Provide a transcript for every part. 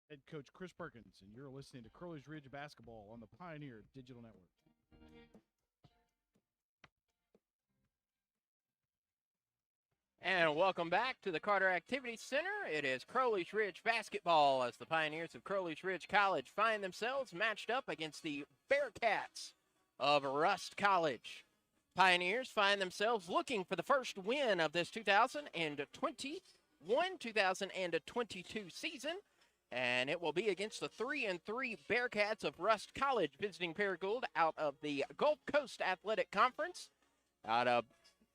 Head coach Chris Perkins, and you're listening to Crowley's Ridge Basketball on the Pioneer Digital Network. And welcome back to the Carter Activity Center. It is Crowley's Ridge basketball as the Pioneers of Crowley's Ridge College find themselves matched up against the Bearcats of Rust College. Pioneers find themselves looking for the first win of this 2021-2022 season, and it will be against the 3-3 Bearcats of Rust College, visiting Paragould out of the Gulf Coast Athletic Conference, out of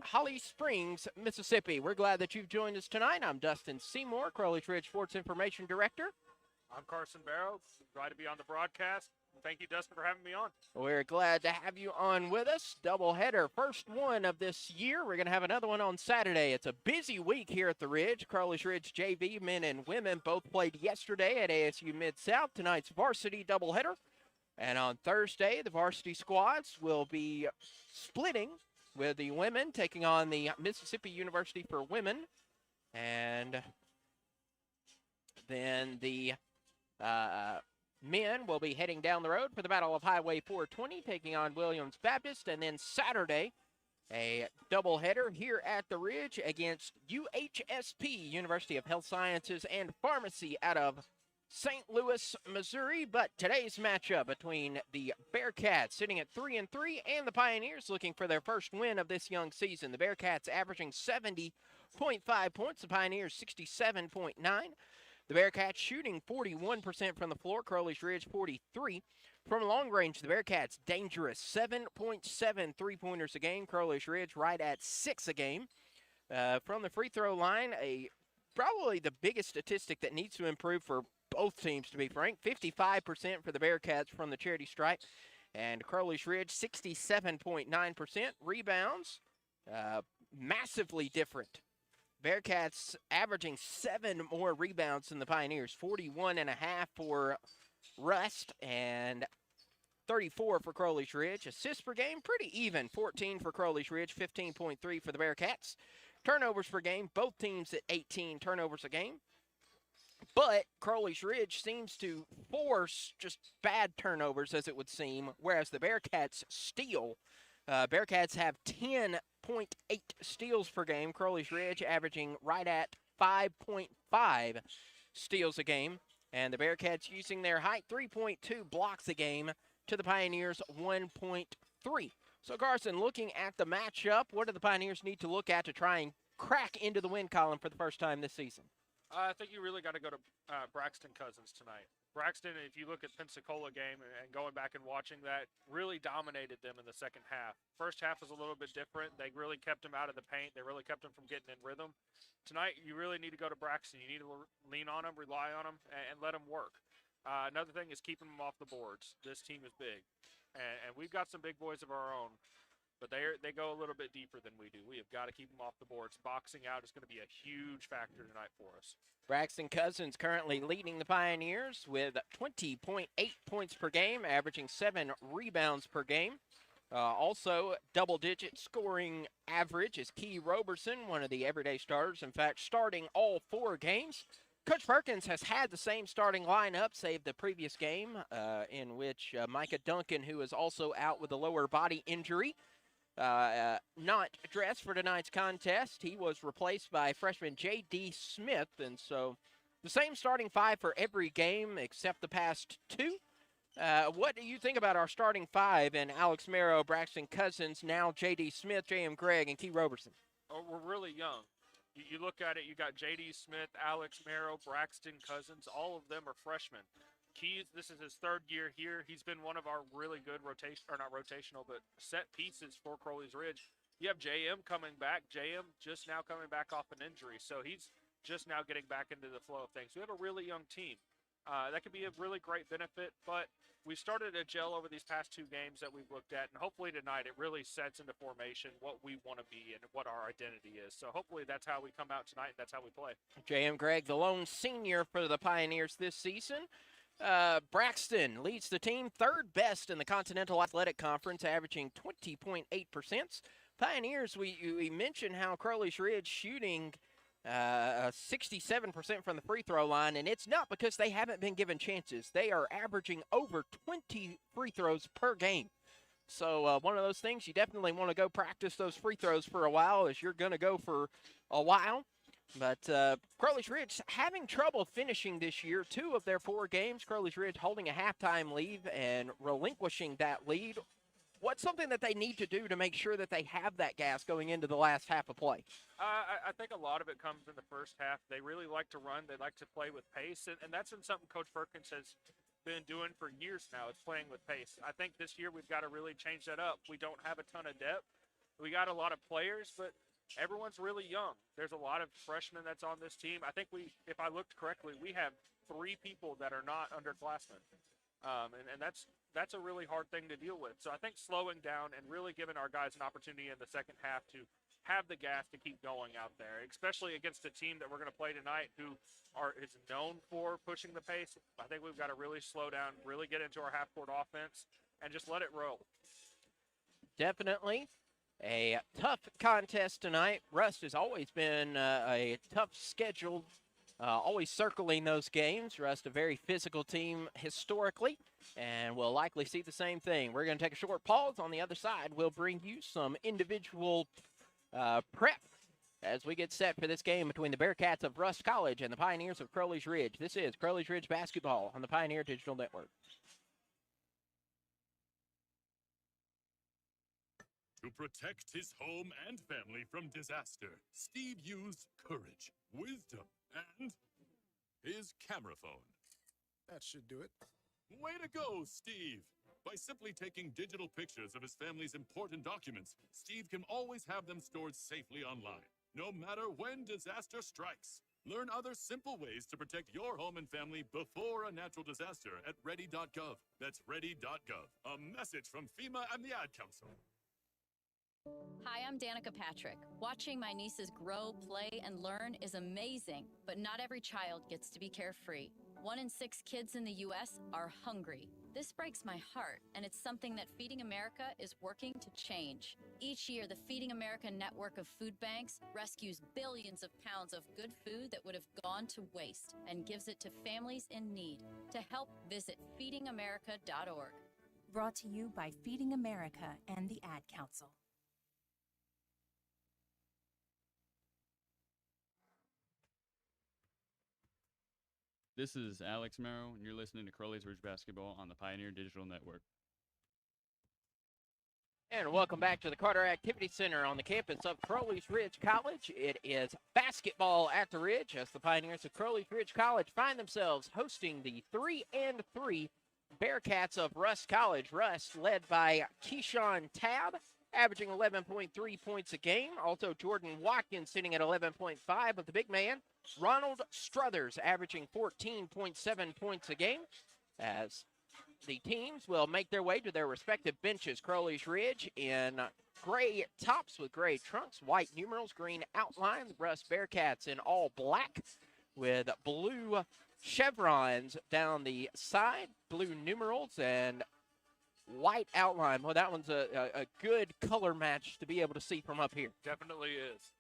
Holly Springs, Mississippi. We're glad that you've joined us tonight. I'm Dustin Seymour, Crowley's Ridge Sports Information Director. I'm Carson Barrow. Glad to be on the broadcast. Thank you, Dustin, for having me on. We're glad to have you on with us. Doubleheader, first one of this year. We're going to have another one on Saturday. It's a busy week here at the Ridge. Crowley's Ridge JV men and women both played yesterday at ASU Mid-South. Tonight's varsity doubleheader. And on Thursday, the varsity squads will be splitting, with the women taking on the Mississippi University for women. And then the men will be heading down the road for the Battle of Highway 420, taking on Williams Baptist. And then Saturday, a doubleheader here at the Ridge against UHSP, University of Health Sciences and Pharmacy out of St. Louis, Missouri. But today's matchup between the Bearcats sitting at 3-3 and the Pioneers looking for their first win of this young season. The Bearcats averaging 70.5 points, the Pioneers 67.9. The Bearcats shooting 41% from the floor, Crowley's Ridge 43. From long range, the Bearcats dangerous, 7.7 three-pointers a game. Crowley's Ridge right at 6 a game. From the free throw line, probably the biggest statistic that needs to improve for both teams, to be frank. 55% for the Bearcats from the charity stripe, and Crowley's Ridge 67.9%. Rebounds, massively different. Bearcats averaging 7 more rebounds than the Pioneers, 41.5 for Rust and 34 for Crowley's Ridge. Assists per game, pretty even, 14 for Crowley's Ridge, 15.3 for the Bearcats. Turnovers per game, both teams at 18 turnovers a game. But Crowley's Ridge seems to force just bad turnovers, as it would seem, whereas the Bearcats steal. Bearcats have 10.8 steals per game. Crowley's Ridge averaging right at 5.5 steals a game. And the Bearcats using their height, 3.2 blocks a game, to the Pioneers 1.3. So, Carson, looking at the matchup, what do the Pioneers need to look at to try and crack into the win column for the first time this season? I think you really got to go to Braxton Cousins tonight. Braxton, if you look at Pensacola game and going back and watching that, really dominated them in the second half. First half was a little bit different. They really kept him out of the paint. They really kept him from getting in rhythm. Tonight, you really need to go to Braxton. You need to lean on him, rely on him, and let him work. Another thing is keeping him off the boards. This team is big, and we've got some big boys of our own. But they go a little bit deeper than we do. We have got to keep them off the boards. Boxing out is going to be a huge factor tonight for us. Braxton Cousins currently leading the Pioneers with 20.8 points per game, averaging 7 rebounds per game. Also, double-digit scoring average is Key Roberson, one of the everyday starters. In fact, starting all 4 games. Coach Perkins has had the same starting lineup, save the previous game, in which Micah Duncan, who is also out with a lower body injury, not dressed for tonight's contest. He was replaced by freshman J.D. Smith, and so the same starting 5 for every game except the past 2. What do you think about our starting 5 in Alex Merrow, Braxton Cousins, now J.D. Smith, J.M. Gregg, and Key Roberson? Oh, we're really young. You look at it, you got J.D. Smith, Alex Merrow, Braxton Cousins. All of them are freshmen. Keys, this is his 3rd year here. He's been one of our really good set pieces for Crowley's Ridge. You have JM coming back. JM just now coming back off an injury, so he's just now getting back into the flow of things. We have a really young team. That could be a really great benefit, but we started a gel over these past 2 games that we've looked at, and hopefully tonight it really sets into formation what we want to be and what our identity is. So hopefully that's how we come out tonight and that's how we play. J.M. Gregg, the lone senior for the Pioneers this season. Braxton leads the team 3rd best in the Continental Athletic Conference, averaging 20.8%. Pioneers, we mentioned how Crowley's Ridge shooting 67% from the free throw line, and it's not because they haven't been given chances. They are averaging over 20 free throws per game. So one of those things you definitely want to go practice those free throws for a while, as you're going to go for a while. But Crowley's Ridge having trouble finishing this year. 2 of their 4 games, Crowley's Ridge holding a halftime lead and relinquishing that lead. What's something that they need to do to make sure that they have that gas going into the last half of play? I think a lot of it comes in the first half. They really like to run. They like to play with pace, and that's been something Coach Perkins has been doing for years now, is playing with pace. I think this year we've got to really change that up. We don't have a ton of depth. We got a lot of players, but everyone's really young. There's a lot of freshmen that's on this team. I think if I looked correctly, we have 3 people that are not underclassmen. And that's a really hard thing to deal with. So I think slowing down and really giving our guys an opportunity in the second half to have the gas to keep going out there, especially against a team that we're going to play tonight who is known for pushing the pace. I think we've got to really slow down, really get into our half-court offense, and just let it roll. Definitely a tough contest tonight. Rust has always been a tough schedule, always circling those games. Rust, a very physical team historically, and we'll likely see the same thing. We're going to take a short pause. On the other side, we'll bring you some individual prep as we get set for this game between the Bearcats of Rust College and the Pioneers of Crowley's Ridge. This is Crowley's Ridge basketball on the Pioneer Digital Network. To protect his home and family from disaster, Steve used courage, wisdom, and his camera phone. That should do it. Way to go, Steve! By simply taking digital pictures of his family's important documents, Steve can always have them stored safely online, no matter when disaster strikes. Learn other simple ways to protect your home and family before a natural disaster at ready.gov. That's ready.gov. A message from FEMA and the Ad Council. Hi, I'm Danica Patrick. Watching my nieces grow, play, and learn is amazing, but not every child gets to be carefree. 1 in 6 kids in the U.S. are hungry. This breaks my heart, and it's something that Feeding America is working to change. Each year, the Feeding America network of food banks rescues billions of pounds of good food that would have gone to waste and gives it to families in need. To help, visit feedingamerica.org. Brought to you by Feeding America and the Ad Council. This is Alex Merrow, and you're listening to Crowley's Ridge Basketball on the Pioneer Digital Network. And welcome back to the Carter Activity Center on the campus of Crowley's Ridge College. It is basketball at the Ridge as the Pioneers of Crowley's Ridge College find themselves hosting the 3-3 Bearcats of Rust College. Rust led by Keyshawn Tabb, averaging 11.3 points a game. Also, Jordan Watkins sitting at 11.5, but the big man, Ronald Struthers, averaging 14.7 points a game. As the teams will make their way to their respective benches. Crowley's Ridge in gray tops with gray trunks, white numerals, green outline. The Rust Bearcats in all black with blue chevrons down the side, blue numerals, and white outline. Well, that one's a good color match to be able to see from up here. Definitely is.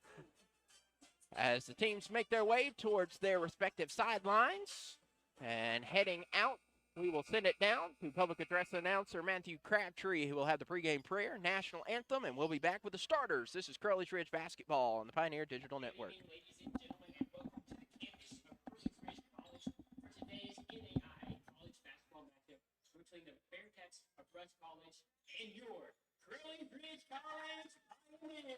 As the teams make their way towards their respective sidelines and heading out, we will send it down to public address announcer Matthew Crabtree, who will have the pregame prayer, national anthem, and we'll be back with the starters. This is Crowley's Ridge basketball on the Pioneer Digital Network. Ladies and gentlemen, and welcome to the campus of Crowley's Ridge College for today's NAIA college basketball matchup between the Bearcats of Rust College and your Crowley's Ridge College Pioneers.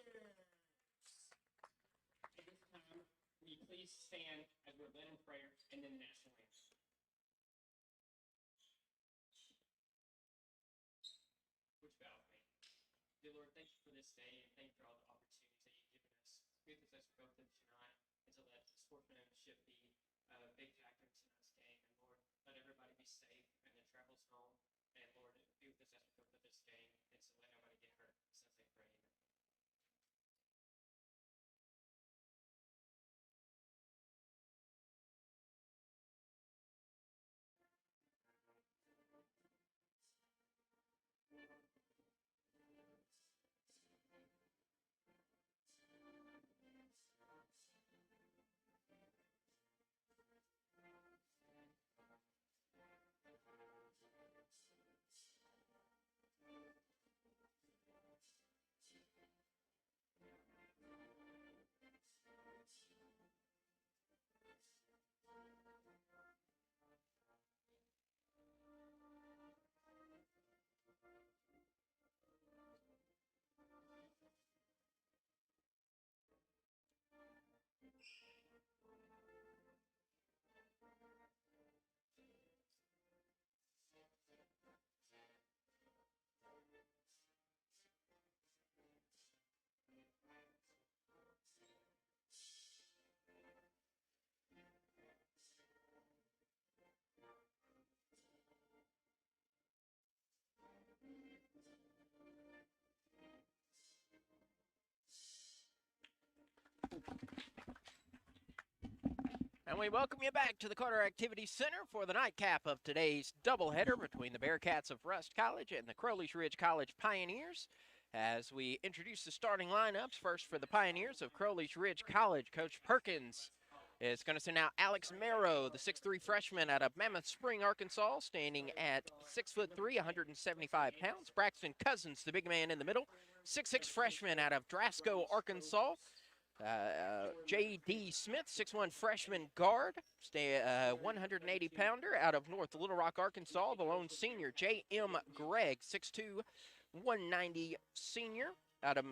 At this time, will you please stand as we're led in prayer and then the national anthem. Which bow with me. Dear Lord, thank you for this day and thank you for all the opportunities that you've given us. Be with us as we go through tonight and to let sportsmanship be a big factor in tonight's game. And Lord, let everybody be safe in their travels home. And Lord, be with us as we go through this game and to let nobody get hurt. Since they pray, amen. And we welcome you back to the Carter Activity Center for the nightcap of today's doubleheader between the Bearcats of Rust College and the Crowley's Ridge College Pioneers. As we introduce the starting lineups, first for the Pioneers of Crowley's Ridge College, Coach Perkins is going to send out Alex Marrow, the 6'3" freshman out of Mammoth Spring, Arkansas, standing at 6'3", 175 pounds. Braxton Cousins, the big man in the middle, 6'6" freshman out of Drasco, Arkansas. J.D. Smith, 6'1" freshman guard, 180-pounder out of North Little Rock, Arkansas. The lone senior, J.M. Gregg, 6'2", 190 senior out of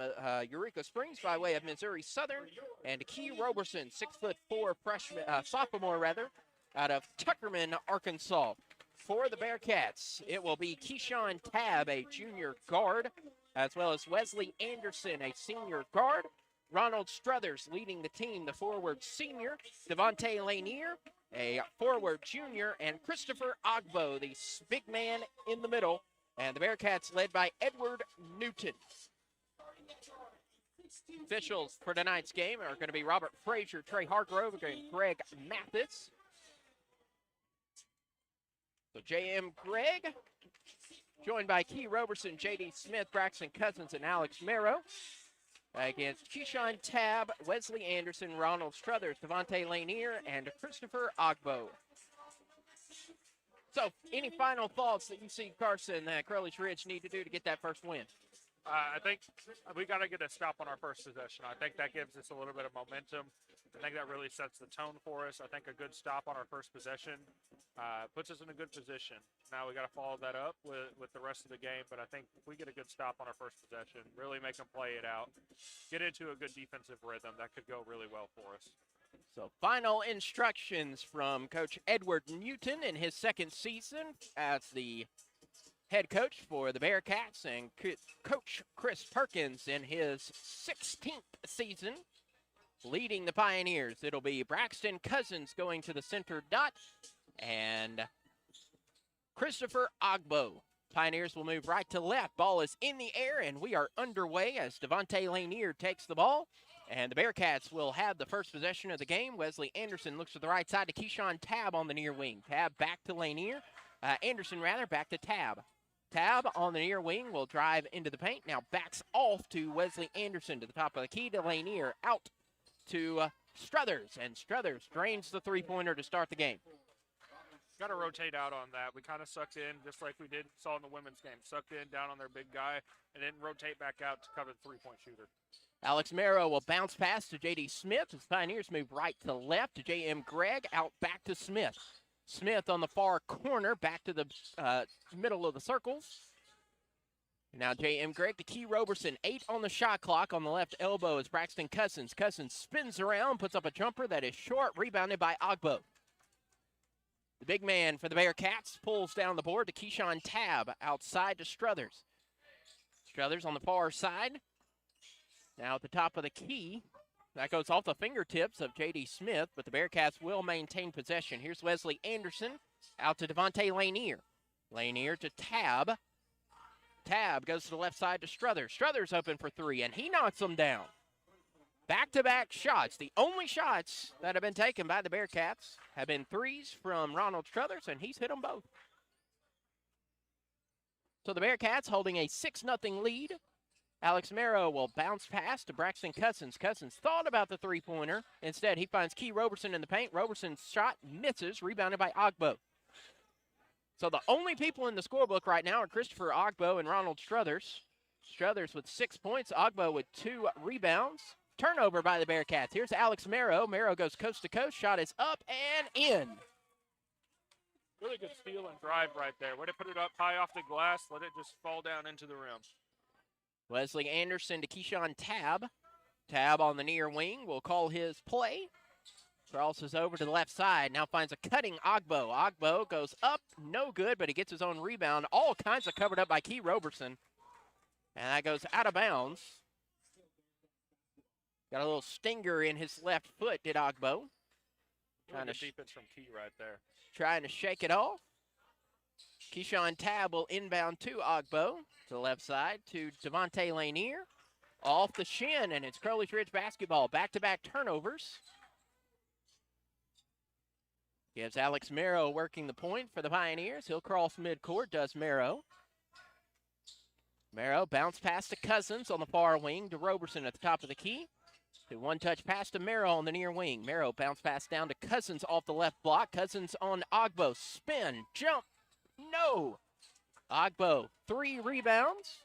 Eureka Springs by way of Missouri Southern. And Key Roberson, 6'4" freshman, sophomore rather, out of Tuckerman, Arkansas. For the Bearcats, it will be Keyshawn Tabb, a junior guard, as well as Wesley Anderson, a senior guard. Ronald Struthers leading the team, the forward senior. Devontae Lanier, a forward junior. And Christopher Ogbo, the big man in the middle. And the Bearcats led by Edward Newton. Officials for tonight's game are going to be Robert Frazier, Trey Hargrove, and Greg Mathis. So J.M. Gregg, joined by Key Roberson, J.D. Smith, Braxton Cousins, and Alex Marrow. Against Keyshawn Tabb, Wesley Anderson, Ronald Struthers, Devontae Lanier, and Christopher Ogbo. So, any final thoughts that you see, Carson, that Crowley's Ridge need to do to get that first win? I think we got to get a stop on our first possession. I think that gives us a little bit of momentum. I think that really sets the tone for us. I think a good stop on our first possession puts us in a good position. Now we got to follow that up with the rest of the game, but I think if we get a good stop on our first possession, really make them play it out, get into a good defensive rhythm, that could go really well for us. So final instructions from Coach Edward Newton in his second season as the head coach for the Bearcats, and Coach Chris Perkins in his 16th season leading the Pioneers. It'll be Braxton Cousins going to the center dot, and Christopher Ogbo. Pioneers will move right to left. Ball is in the air, and we are underway as Devontae Lanier takes the ball. And the Bearcats will have the first possession of the game. Wesley Anderson looks to the right side to Keyshawn Tabb on the near wing. Tabb back to Lanier. Anderson, back to Tabb. Tabb on the near wing will drive into the paint. Now backs off to Wesley Anderson to the top of the key to Lanier. Out to Struthers. And Struthers drains the three-pointer to start the game. Got to rotate out on that. We kind of sucked in, just like we saw in the women's game. Sucked in down on their big guy, and then rotate back out to cover the three-point shooter. Alex Marrow will bounce pass to J.D. Smith as Pioneers move right to left to J.M. Gregg. Out back to Smith. Smith on the far corner, back to the middle of the circle. Now J.M. Gregg to Key Roberson. 8 on the shot clock on the left elbow is Braxton Cousins. Cousins spins around, puts up a jumper that is short, rebounded by Ogbo. The big man for the Bearcats pulls down the board to Keyshawn Tabb, outside to Struthers. Struthers on the far side. Now at the top of the key. That goes off the fingertips of J.D. Smith, but the Bearcats will maintain possession. Here's Wesley Anderson out to Devontae Lanier. Lanier to Tabb. Tabb goes to the left side to Struthers. Struthers open for three, and he knocks them down. Back-to-back shots. The only shots that have been taken by the Bearcats have been threes from Ronald Struthers, and he's hit them both. So the Bearcats holding a 6-0 lead. Alex Marrow will bounce pass to Braxton Cousins. Cousins thought about the three-pointer. Instead, he finds Key Roberson in the paint. Roberson's shot misses, rebounded by Ogbo. So the only people in the scorebook right now are Christopher Ogbo and Ronald Struthers. Struthers with 6 points, Ogbo with 2 rebounds. Turnover by the Bearcats. Here's Alex Marrow. Marrow goes coast to coast. Shot is up and in. Really good steal and drive right there. Way to put it up high off the glass. Let it just fall down into the rim. Wesley Anderson to Keyshawn Tabb. Tabb on the near wing will call his play. Crosses over to the left side. Now finds a cutting Ogbo. Ogbo goes up. No good, but he gets his own rebound. All kinds of covered up by Key Roberson. And that goes out of bounds. Got a little stinger in his left foot, did Ogbo. Really good defense from Key right there. Trying to shake it off. Keyshawn Tabb will inbound to Ogbo. To the left side to Devontae Lanier. Off the shin, and it's Crowley's Ridge basketball. Back-to-back turnovers. Gives Alex Merrow working the point for the Pioneers. He'll cross midcourt, does Merrow. Merrow bounce pass to Cousins on the far wing to Roberson at the top of the key. The one-touch pass to Merrow on the near wing. Merrow bounce pass down to Cousins off the left block. Cousins on Ogbo. Spin, jump, no. Ogbo, 3 rebounds.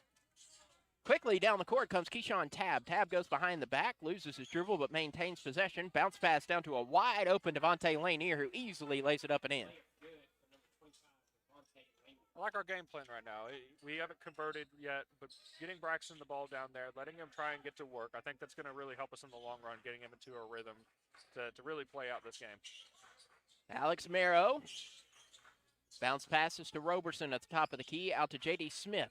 Quickly down the court comes Keyshawn Tabb. Tabb goes behind the back, loses his dribble, but maintains possession. Bounce pass down to a wide-open Devontae Lanier, who easily lays it up and in. I like our game plan right now. We haven't converted yet, but getting Braxton the ball down there, letting him try and get to work, I think that's going to really help us in the long run, getting him into a rhythm to really play out this game. Alex Merrow. Bounce passes to Roberson at the top of the key, out to J.D. Smith.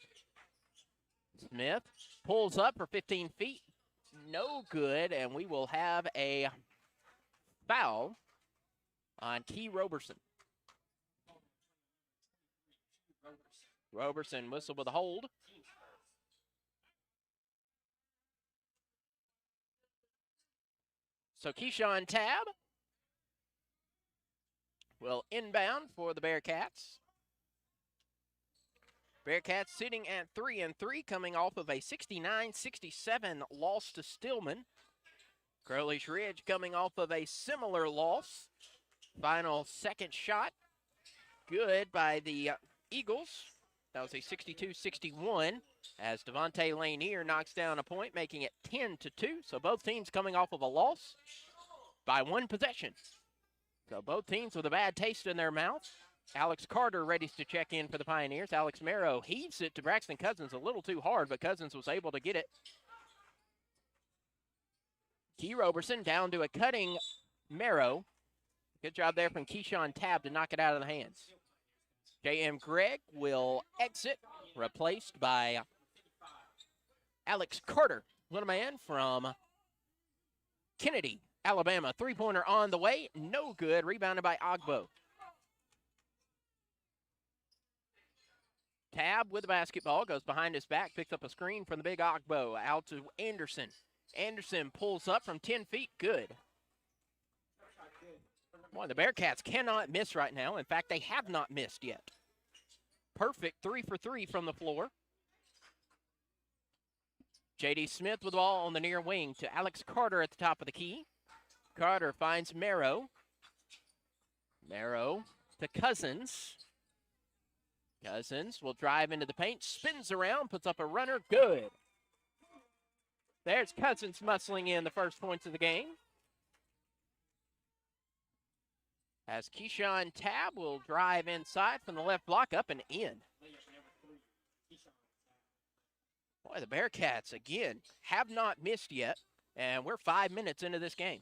Smith pulls up for 15 feet. No good, and we will have a foul on Key Roberson. Roberson whistle with a hold. So Keyshawn Tabb will inbound for the Bearcats. Bearcats sitting at 3-3, coming off of a 69-67 loss to Stillman. Crowley's Ridge coming off of a similar loss. Final second shot, good by the Eagles. That was a 62-61 as Devontae Lanier knocks down a point, making it 10-2. So both teams coming off of a loss by 1 possession. So both teams with a bad taste in their mouth. Alex Carter ready to check in for the Pioneers. Alex Merrow heaves it to Braxton Cousins a little too hard, but Cousins was able to get it. Key Roberson down to a cutting Merrow. Good job there from Keyshawn Tabb to knock it out of the hands. J.M. Gregg will exit, replaced by Alex Carter, little man from Kennedy, Alabama. Three-pointer on the way, no good. Rebounded by Ogbo. Tabb with the basketball, goes behind his back, picks up a screen from the big Ogbo, out to Anderson. Anderson pulls up from 10 feet, good. Boy, the Bearcats cannot miss right now. In fact, they have not missed yet. Perfect 3 for 3 from the floor. J.D. Smith with the ball on the near wing to Alex Carter at the top of the key. Carter finds Merrow. Merrow to Cousins. Cousins will drive into the paint, spins around, puts up a runner, good. There's Cousins muscling in the first points of the game. As Keyshawn Tabb will drive inside from the left block, up and in. Boy, the Bearcats, again, have not missed yet, and we're 5 minutes into this game.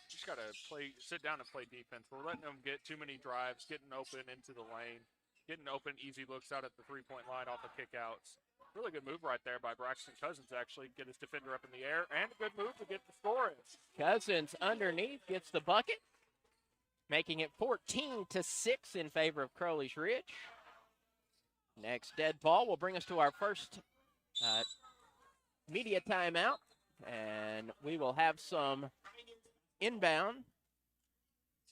Just got to sit down and play defense. We're letting them get too many drives, getting open into the lane, getting open, easy looks out at the three-point line off of kickouts. Really good move right there by Braxton Cousins, actually, get his defender up in the air, and a good move to get the score in. Cousins underneath gets the bucket, making it 14-6 in favor of Crowley's Ridge. Next dead ball will bring us to our first media timeout, and we will have some inbound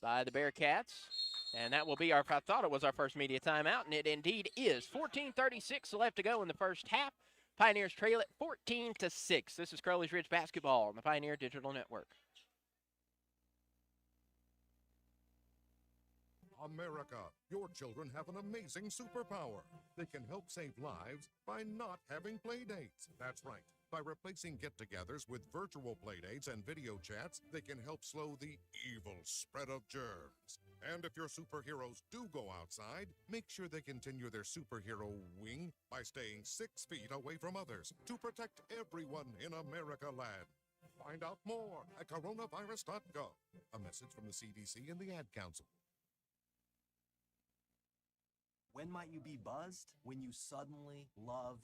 by the Bearcats, and that will be I thought it was our first media timeout, and it indeed is. 14:36 left to go in the first half. Pioneers trail it 14-6. This is Crowley's Ridge basketball on the Pioneer Digital Network. America, your children have an amazing superpower. They can help save lives by not having play dates. That's right. By replacing get-togethers with virtual playdates and video chats, they can help slow the evil spread of germs. And if your superheroes do go outside, make sure they continue their superhero wing by staying 6 feet away from others to protect everyone in America land. Find out more at coronavirus.gov. A message from the CDC and the Ad Council. When might you be buzzed? When you suddenly love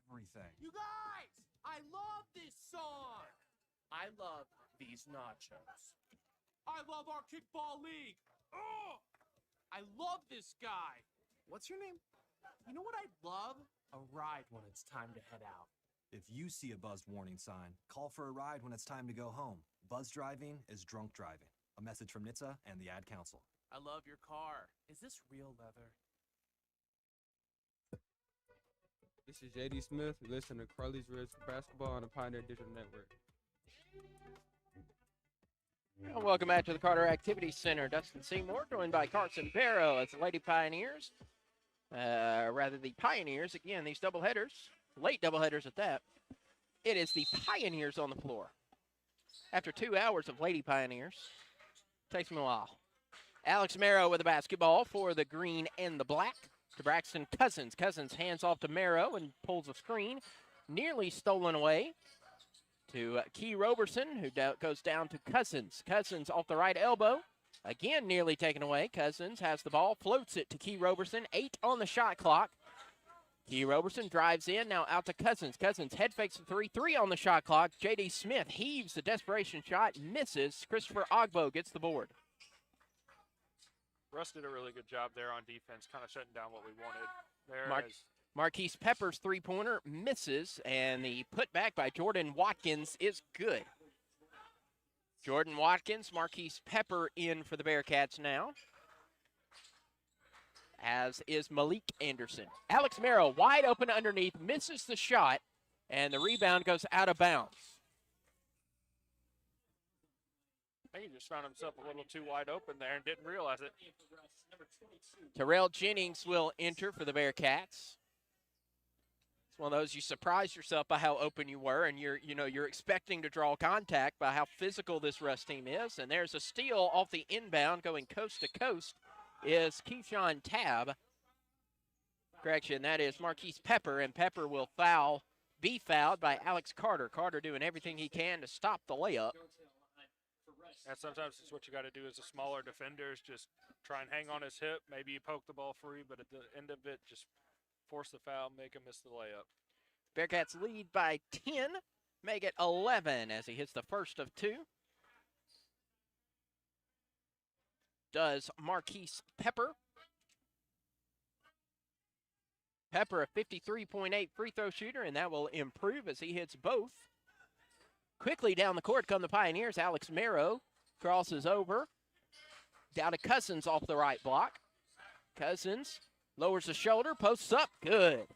everything. You guys, I love this song. I love these nachos. I love our kickball league. Oh, I love this guy. What's your name? You know what I'd love? A ride when it's time to head out. If you see a buzzed warning sign, call for a ride when it's time to go home. Buzz driving is drunk driving. A message from NHTSA and the Ad Council. I love your car. Is this real leather? This is JD Smith. You listen to Crowley's Ridge Basketball on the Pioneer Digital Network. And welcome back to the Carter Activity Center. Dustin Seymour, joined by Carson Barrow as the Lady Pioneers. The Pioneers, again, these doubleheaders, late doubleheaders at that. It is the Pioneers on the floor. After 2 hours of Lady Pioneers, takes me a while. Alex Marrow with the basketball for the green and the black to Braxton Cousins. Cousins hands off to Marrow and pulls a screen. Nearly stolen away to Key Roberson, who goes down to Cousins. Cousins off the right elbow. Again, nearly taken away. Cousins has the ball, floats it to Key Roberson. 8 on the shot clock. Key Roberson drives in, now out to Cousins. Cousins head fakes the 3 on the shot clock. J.D. Smith heaves the desperation shot, misses. Christopher Ogbo gets the board. Russ did a really good job there on defense, kind of shutting down what we wanted there. Marquise Pepper's three-pointer misses, and the putback by Jordan Watkins is good. Jordan Watkins, Marquise Pepper in for the Bearcats now, as is Malik Anderson. Alex Marrow wide open underneath, misses the shot, and the rebound goes out of bounds. I think he just found himself a little too wide open there and didn't realize it. Terrell Jennings will enter for the Bearcats. It's one of those, you surprise yourself by how open you were, and you're expecting to draw contact by how physical this Russ team is. And there's a steal off the inbound going coast to coast is Keyshawn Tabb. Correction, that is Marquise Pepper, and Pepper will be fouled by Alex Carter. Carter doing everything he can to stop the layup. And sometimes it's what you got to do as a smaller defender is just try and hang on his hip. Maybe you poke the ball free, but at the end of it, just force the foul, make him miss the layup. Bearcats lead by 10, make it 11 as he hits the first of 2. Does Marquise Pepper. Pepper, a 53.8 free throw shooter, and that will improve as he hits both. Quickly down the court come the Pioneers. Alex Marrow crosses over. Down to Cousins off the right block. Cousins lowers the shoulder, posts up, good.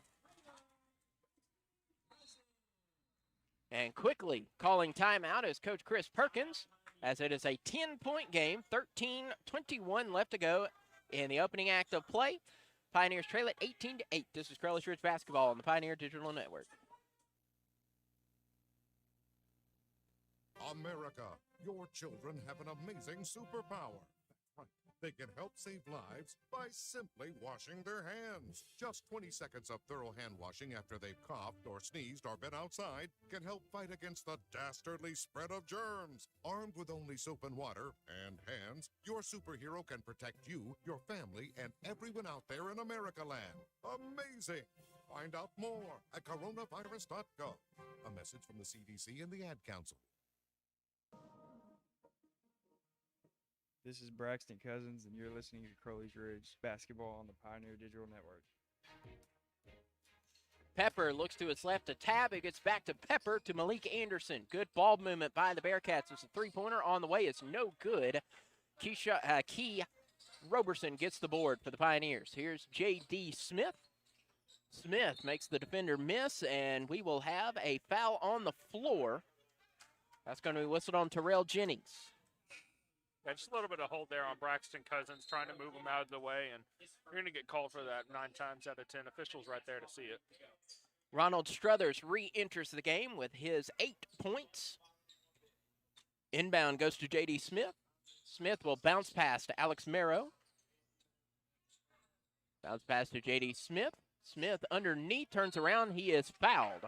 And quickly calling timeout is Coach Chris Perkins, as it is a 10-point game, 13:21 left to go in the opening act of play. Pioneers trail it 18-8. This is Crowley's Ridge Basketball on the Pioneer Digital Network. America, your children have an amazing superpower. That's right. They can help save lives by simply washing their hands. Just 20 seconds of thorough hand washing after they've coughed or sneezed or been outside can help fight against the dastardly spread of germs. Armed with only soap and water and hands, your superhero can protect you, your family, and everyone out there in America land. Amazing! Find out more at coronavirus.gov. A message from the CDC and the Ad Council. This is Braxton Cousins, and you're listening to Crowley's Ridge Basketball on the Pioneer Digital Network. Pepper looks to his left to Tabb. It gets back to Pepper to Malik Anderson. Good ball movement by the Bearcats. It's a three-pointer on the way. It's no good. Key Roberson gets the board for the Pioneers. Here's J.D. Smith. Smith makes the defender miss, and we will have a foul on the floor. That's going to be whistled on Terrell Jennings. Yeah, just a little bit of hold there on Braxton Cousins, trying to move him out of the way, and you're going to get called for that 9 times out of 10. Officials right there to see it. Ronald Struthers re-enters the game with his 8 points. Inbound goes to J.D. Smith. Smith will bounce pass to Alex Marrow. Bounce pass to J.D. Smith. Smith underneath, turns around. He is fouled.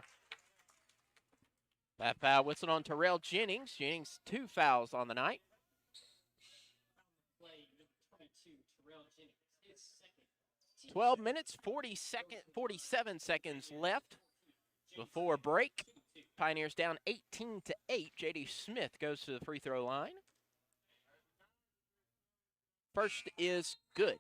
That foul whistled on Terrell Jennings. Jennings 2 fouls on the night. 12 minutes, 47 seconds left before break. Pioneers down 18-8. J.D. Smith goes to the free throw line. First is good.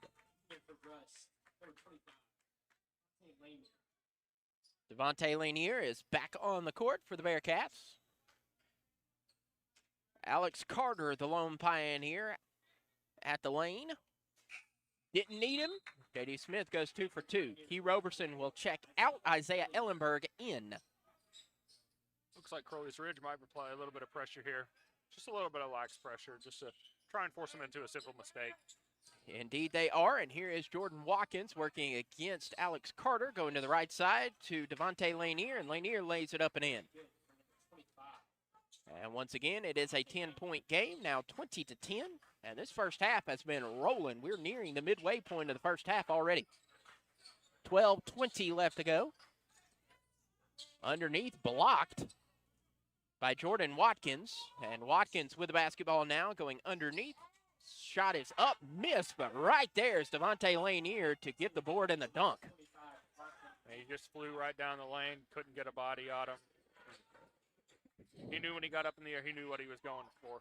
Devontae Lanier is back on the court for the Bearcats. Alex Carter, the lone Pioneer, at the lane. Didn't need him. J.D. Smith goes 2 for 2. Key Roberson will check out. Isaiah Ellenberg in. Looks like Crowley's Ridge might apply a little bit of pressure here. Just a little bit of lax pressure, just to try and force him into a simple mistake. Indeed they are, and here is Jordan Watkins working against Alex Carter, going to the right side to Devontae Lanier, and Lanier lays it up and in. And once again, it is a 10-point game, now 20-10, and this first half has been rolling. We're nearing the midway point of the first half already. 12:20 left to go. Underneath, blocked by Jordan Watkins, and Watkins with the basketball now, going underneath. Shot is up, missed, but right there is Devontae Lanier to get the board and the dunk. He just flew right down the lane, couldn't get a body on him. He knew when he got up in the air, he knew what he was going for.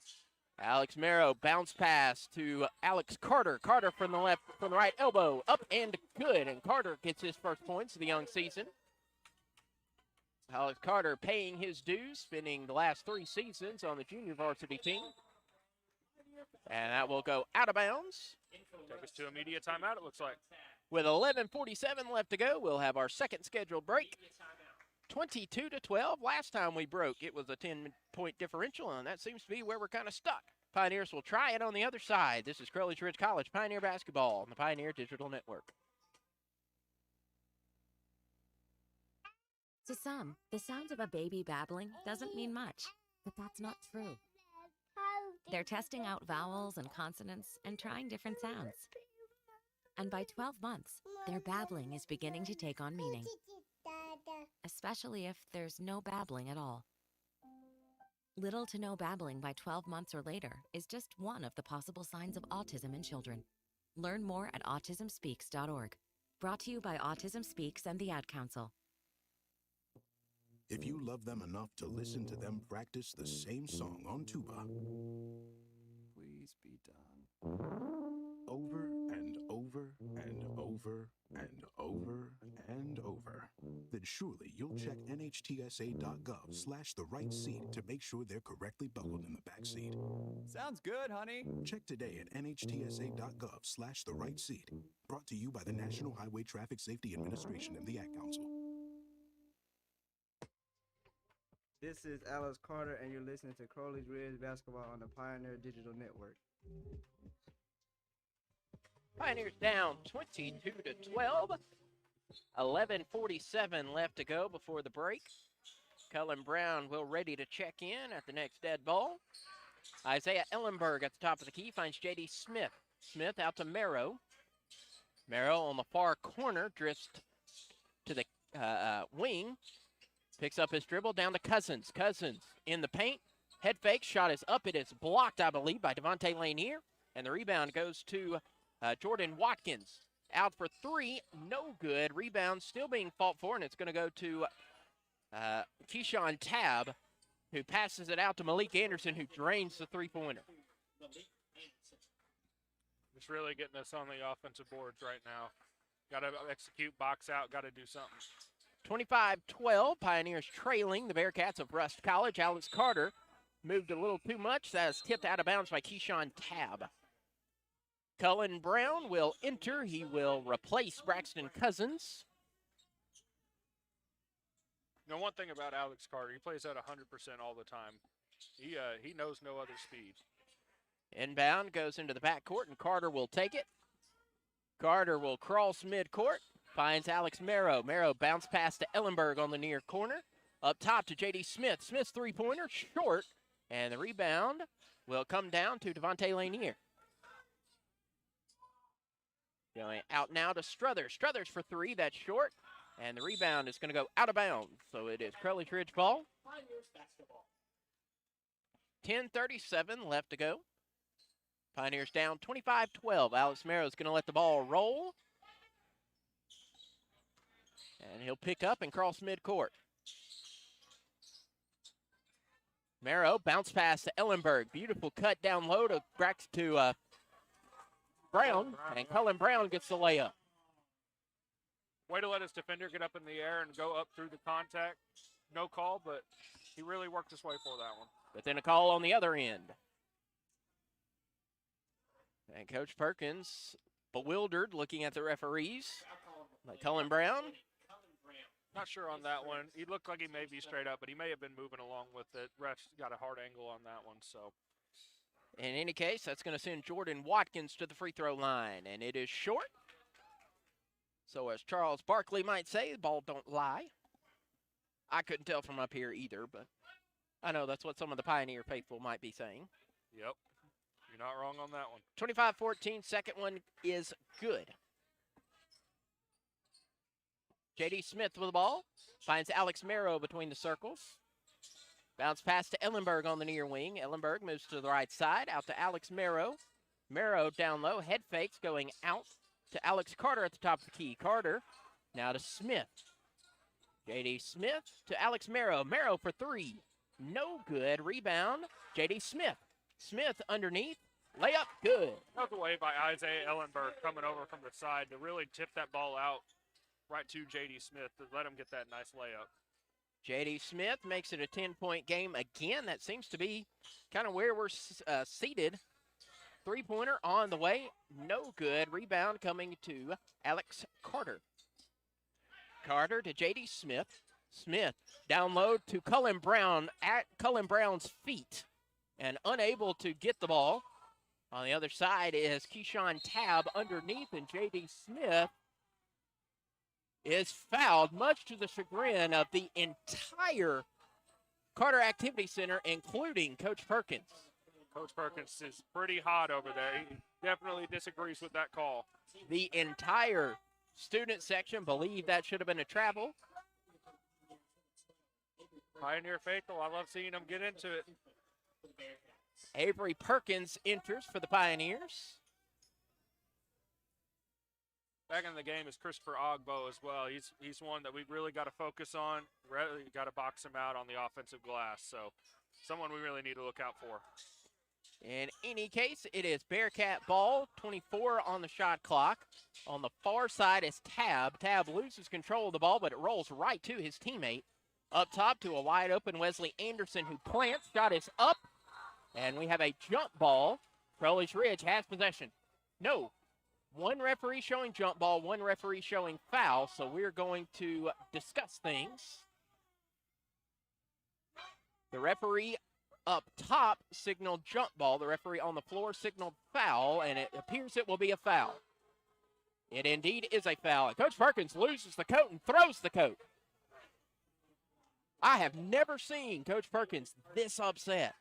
Alex Merrow bounce pass to Alex Carter. Carter from the left, from the right elbow, up and good, and Carter gets his first points of the young season. Alex Carter paying his dues, spending the last 3 seasons on the junior varsity team. And that will go out of bounds. Take us to immediate timeout, it looks like. With 11:47 left to go, we'll have our second scheduled break. 22-12. Last time we broke, it was a 10-point differential, and that seems to be where we're kind of stuck. Pioneers will try it on the other side. This is Crowley's Ridge College Pioneer basketball on the Pioneer Digital Network. To some, the sound of a baby babbling doesn't mean much, but that's not true. They're testing out vowels and consonants and trying different sounds. And by 12 months, their babbling is beginning to take on meaning, especially if there's no babbling at all. Little to no babbling by 12 months or later is just one of the possible signs of autism in children. Learn more at autismspeaks.org. Brought to you by Autism Speaks and the Ad Council. If you love them enough to listen to them practice the same song on tuba, Please be done. over and over and over and over and over, then surely you'll check nhtsa.gov/the-right-seat to make sure they're correctly buckled in the back seat. Sounds good, honey. Check today at nhtsa.gov/the-right-seat. Brought to you by the National Highway Traffic Safety Administration and the Ad Council. This is Alex Carter, and you're listening to Crowley's Ridge Basketball on the Pioneer Digital Network. Pioneers down 22-12. 11:47 left to go before the break. Cullen Brown will ready to check in at the next dead ball. Isaiah Ellenberg at the top of the key finds J.D. Smith. Smith out to Merrow. Merrow on the far corner drifts to the wing. Picks up his dribble down to Cousins. Cousins in the paint. Head fake. Shot is up. It is blocked, I believe, by Devontae Lanier. And the rebound goes to Jordan Watkins. Out for 3. No good. Rebound still being fought for, and it's going to go to Keyshawn Tabb, who passes it out to Malik Anderson, who drains the three-pointer. Just really getting us on the offensive boards right now. Got to execute, box out, got to do something. 25-12, Pioneers trailing the Bearcats of Rust College. Alex Carter moved a little too much. That is tipped out of bounds by Keyshawn Tabb. Cullen Brown will enter. He will replace Braxton Cousins. You know, one thing about Alex Carter, he plays at 100% all the time. He knows no other speed. Inbound goes into the backcourt, and Carter will take it. Carter will cross midcourt. Finds Alex Merrow. Merrow bounce pass to Ellenberg on the near corner. Up top to J.D. Smith. Smith's three-pointer short. And the rebound will come down to Devontae Lanier. Going out now to Struthers. Struthers for 3. That's short. And the rebound is going to go out of bounds. So it is Crowley's Ridge ball. 10:37 left to go. Pioneers down 25-12. Alex Merrow is going to let the ball roll. And he'll pick up and cross midcourt. Merrow bounce pass to Ellenberg. Beautiful cut down low to Brown. And Cullen Brown gets the layup. Way to let his defender get up in the air and go up through the contact. No call, but he really worked his way for that one. But then a call on the other end. And Coach Perkins, bewildered, looking at the referees. Like Cullen Brown. Not sure on that one. He looked like he may be straight up, but he may have been moving along with it. Ref's got a hard angle on that one, so. In any case, that's going to send Jordan Watkins to the free throw line, and it is short. So as Charles Barkley might say, the ball don't lie. I couldn't tell from up here either, but I know that's what some of the Pioneer faithful might be saying. Yep, you're not wrong on that one. 25-14, second one is good. J.D. Smith with the ball, finds Alex Marrow between the circles. Bounce pass to Ellenberg on the near wing. Ellenberg moves to the right side, out to Alex Marrow. Marrow down low, head fakes going out to Alex Carter at the top of the key. Carter now to Smith. J.D. Smith to Alex Marrow. Marrow for three. No good. Rebound, J.D. Smith. Smith underneath. Layup, good. That was a way by Isaiah Ellenberg coming over from the side to really tip that ball out right to J.D. Smith to let him get that nice layup. J.D. Smith makes it a 10-point game again. That seems to be kind of where we're seated. Three-pointer on the way. No good. Rebound coming to Alex Carter. Carter to J.D. Smith. Smith down low to Cullen Brown at Cullen Brown's feet and unable to get the ball. On the other side is Keyshawn Tabb underneath, and J.D. Smith is fouled, much to the chagrin of the entire Carter Activity Center, including Coach Perkins. Coach Perkins is pretty hot over there. He definitely disagrees with that call. The entire student section believe that should have been a travel. Pioneer faithful, I love seeing them get into it. Avery Perkins enters for the Pioneers. Back in the game is Christopher Ogbo as well. He's one that we really got to focus on. Really got to box him out on the offensive glass. So someone we really need to look out for. In any case, it is Bearcat ball, 24 on the shot clock. On the far side is Tabb. Tabb loses control of the ball, but it rolls right to his teammate. Up top to a wide open Wesley Anderson who plants. Shot is up, and we have a jump ball. Crowley's Ridge has possession. No. One referee showing jump ball, one referee showing foul, so we're going to discuss things. The referee up top signaled jump ball. The referee on the floor signaled foul, and it appears it will be a foul. It indeed is a foul. And Coach Perkins loses the coat and throws the coat. I have never seen Coach Perkins this upset.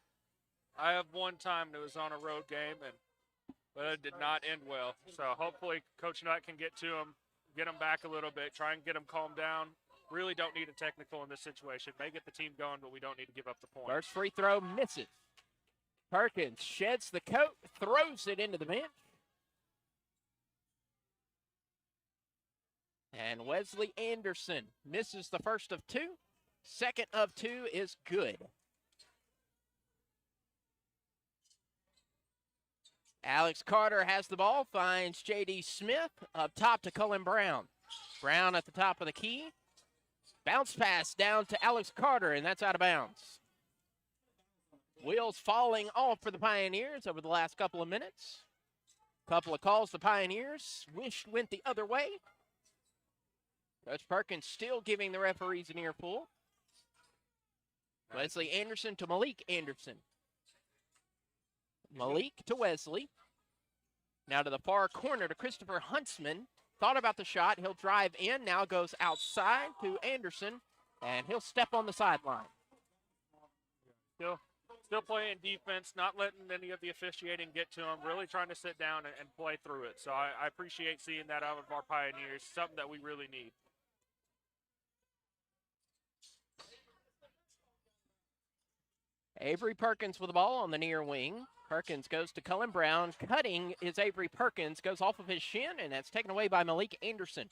I have one time that was on a road game, but it did not end well. So hopefully Coach Nutt can get to him, get him back a little bit, try and get him calmed down. Really don't need a technical in this situation. May get the team going, but we don't need to give up the point. First free throw misses. Perkins sheds the coat, throws it into the bench. And Wesley Anderson misses the first of two. Second of two is good. Alex Carter has the ball, finds J.D. Smith up top to Cullen Brown. Brown at the top of the key. Bounce pass down to Alex Carter, and that's out of bounds. Wheels falling off for the Pioneers over the last couple of minutes. Couple of calls the Pioneers. Wished went the other way. Coach Perkins still giving the referees an earful. Wesley Anderson to Malik Anderson. Malik to Wesley. Now to the far corner to Christopher Huntsman. Thought about the shot. He'll drive in. Now goes outside to Anderson, and he'll step on the sideline. Still playing defense, not letting any of the officiating get to him, really trying to sit down and play through it. So I appreciate seeing that out of our Pioneers, something that we really need. Avery Perkins with the ball on the near wing. Perkins goes to Cullen Brown. Cutting is Avery Perkins. Goes off of his shin, and that's taken away by Malik Anderson.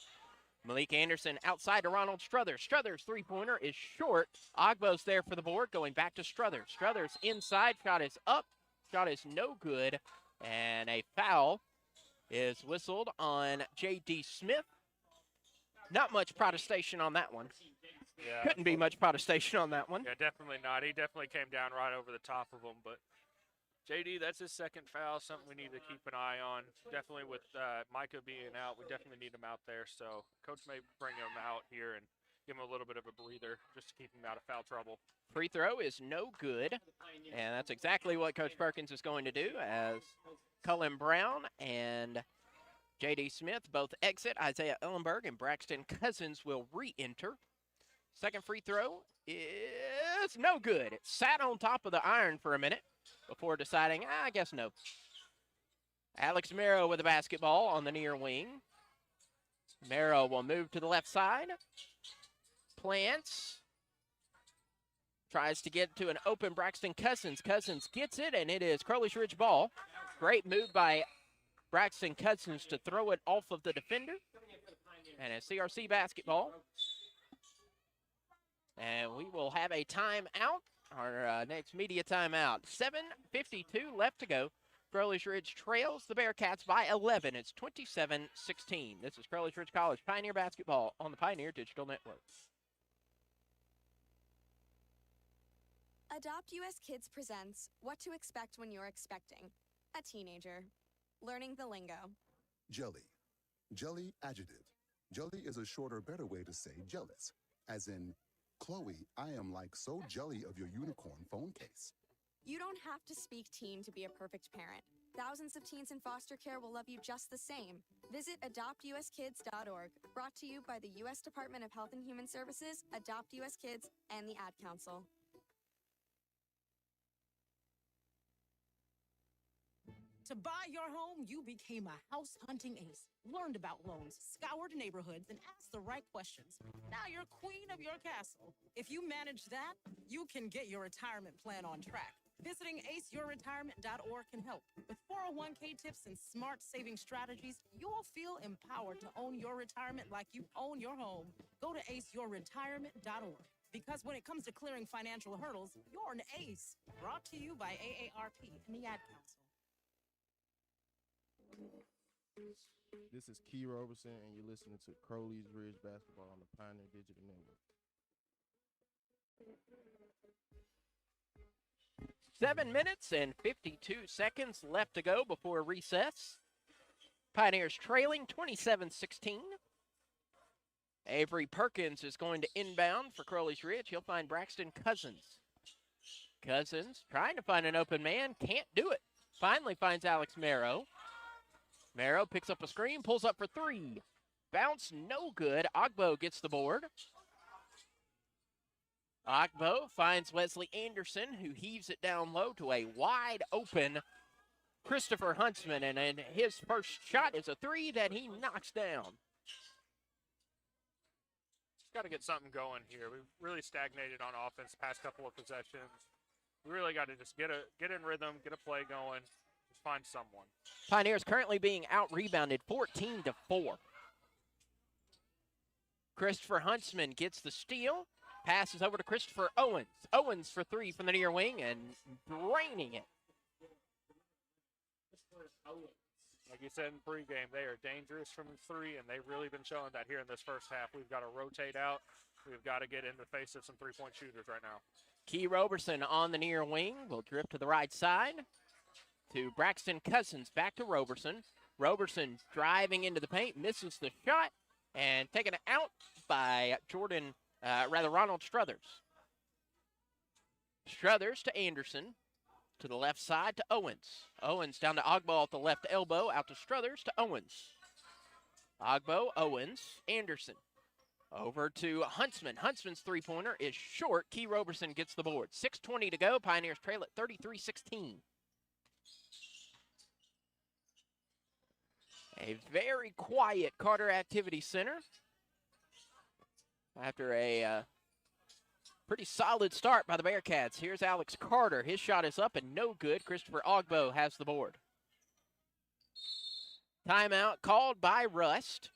Malik Anderson outside to Ronald Struthers. Struthers' three-pointer is short. Ogbo's there for the board, going back to Struthers. Struthers inside. Shot is up. Shot is no good. And a foul is whistled on J.D. Smith. Not much protestation on that one. Yeah. Couldn't be much protestation on that one. Yeah, definitely not. He definitely came down right over the top of him. But JD, that's his second foul, something we need to keep an eye on. Definitely with Micah being out, we definitely need him out there. So coach may bring him out here and give him a little bit of a breather just to keep him out of foul trouble. Free throw is no good, and that's exactly what Coach Perkins is going to do as Cullen Brown and J.D. Smith both exit. Isaiah Ellenberg and Braxton Cousins will re-enter. Second free throw is no good. It sat on top of the iron for a minute before deciding, I guess no. Alex Merrow with the basketball on the near wing. Merrow will move to the left side. Plants. Tries to get to an open Braxton Cousins. Cousins gets it, and it is Crowley's Ridge ball. Great move by Braxton Cousins to throw it off of the defender. And a CRC basketball. And we will have a timeout, our next media timeout. 7:52 left to go. Crowley's Ridge trails the Bearcats by 11. It's 27-16. This is Crowley's Ridge College Pioneer basketball on the Pioneer Digital Network. Adopt US Kids presents What to Expect When You're Expecting a Teenager. Learning the lingo. Jelly. Jelly adjective. Jelly is a shorter, better way to say jealous. As in, Chloe, I am like so jelly of your unicorn phone case. You don't have to speak teen to be a perfect parent. Thousands of teens in foster care will love you just the same. Visit adoptuskids.org, brought to you by the U.S. Department of Health and Human Services, Adopt US Kids, and the Ad Council. To buy your home, you became a house hunting ace, learned about loans, scoured neighborhoods, and asked the right questions. Now you're queen of your castle. If you manage that, you can get your retirement plan on track. Visiting aceyourretirement.org can help. With 401k tips and smart saving strategies, you'll feel empowered to own your retirement like you own your home. Go to aceyourretirement.org. Because when it comes to clearing financial hurdles, you're an ace. Brought to you by AARP and the Ad Council. This is Key Roberson, and you're listening to Crowley's Ridge Basketball on the Pioneer Digital Network. 7 minutes and 52 seconds left to go before recess. Pioneers trailing 27-16. Avery Perkins is going to inbound for Crowley's Ridge. He'll find Braxton Cousins. Cousins trying to find an open man, can't do it. Finally finds Alex Merrow. Merrow picks up a screen, pulls up for three. Bounce, no good. Ogbo gets the board. Ogbo finds Wesley Anderson, who heaves it down low to a wide open Christopher Huntsman. And then his first shot is a three that he knocks down. Got to get something going here. We've really stagnated on offense past couple of possessions. We really got to just get in rhythm, get a play going. Find someone. Pioneers currently being out-rebounded 14-4. Christopher Huntsman gets the steal, passes over to Christopher Owens. Owens for three from the near wing and draining it. Like you said in pregame, they are dangerous from three, and they've really been showing that here in this first half. We've got to rotate out. We've got to get in the face of some three-point shooters right now. Key Roberson on the near wing will drift to the right side. To Braxton Cousins, back to Roberson. Roberson driving into the paint, misses the shot, and taken out by Ronald Struthers. Struthers to Anderson, to the left side to Owens. Owens down to Ogbo at the left elbow, out to Struthers to Owens. Ogbo, Owens, Anderson. Over to Huntsman. Huntsman's three-pointer is short. Key Roberson gets the board. 6:20 to go. Pioneers trail at 33-16. A very quiet Carter Activity Center after a pretty solid start by the Bearcats. Here's Alex Carter. His shot is up and no good. Christopher Ogbo has the board. Timeout called by Rust.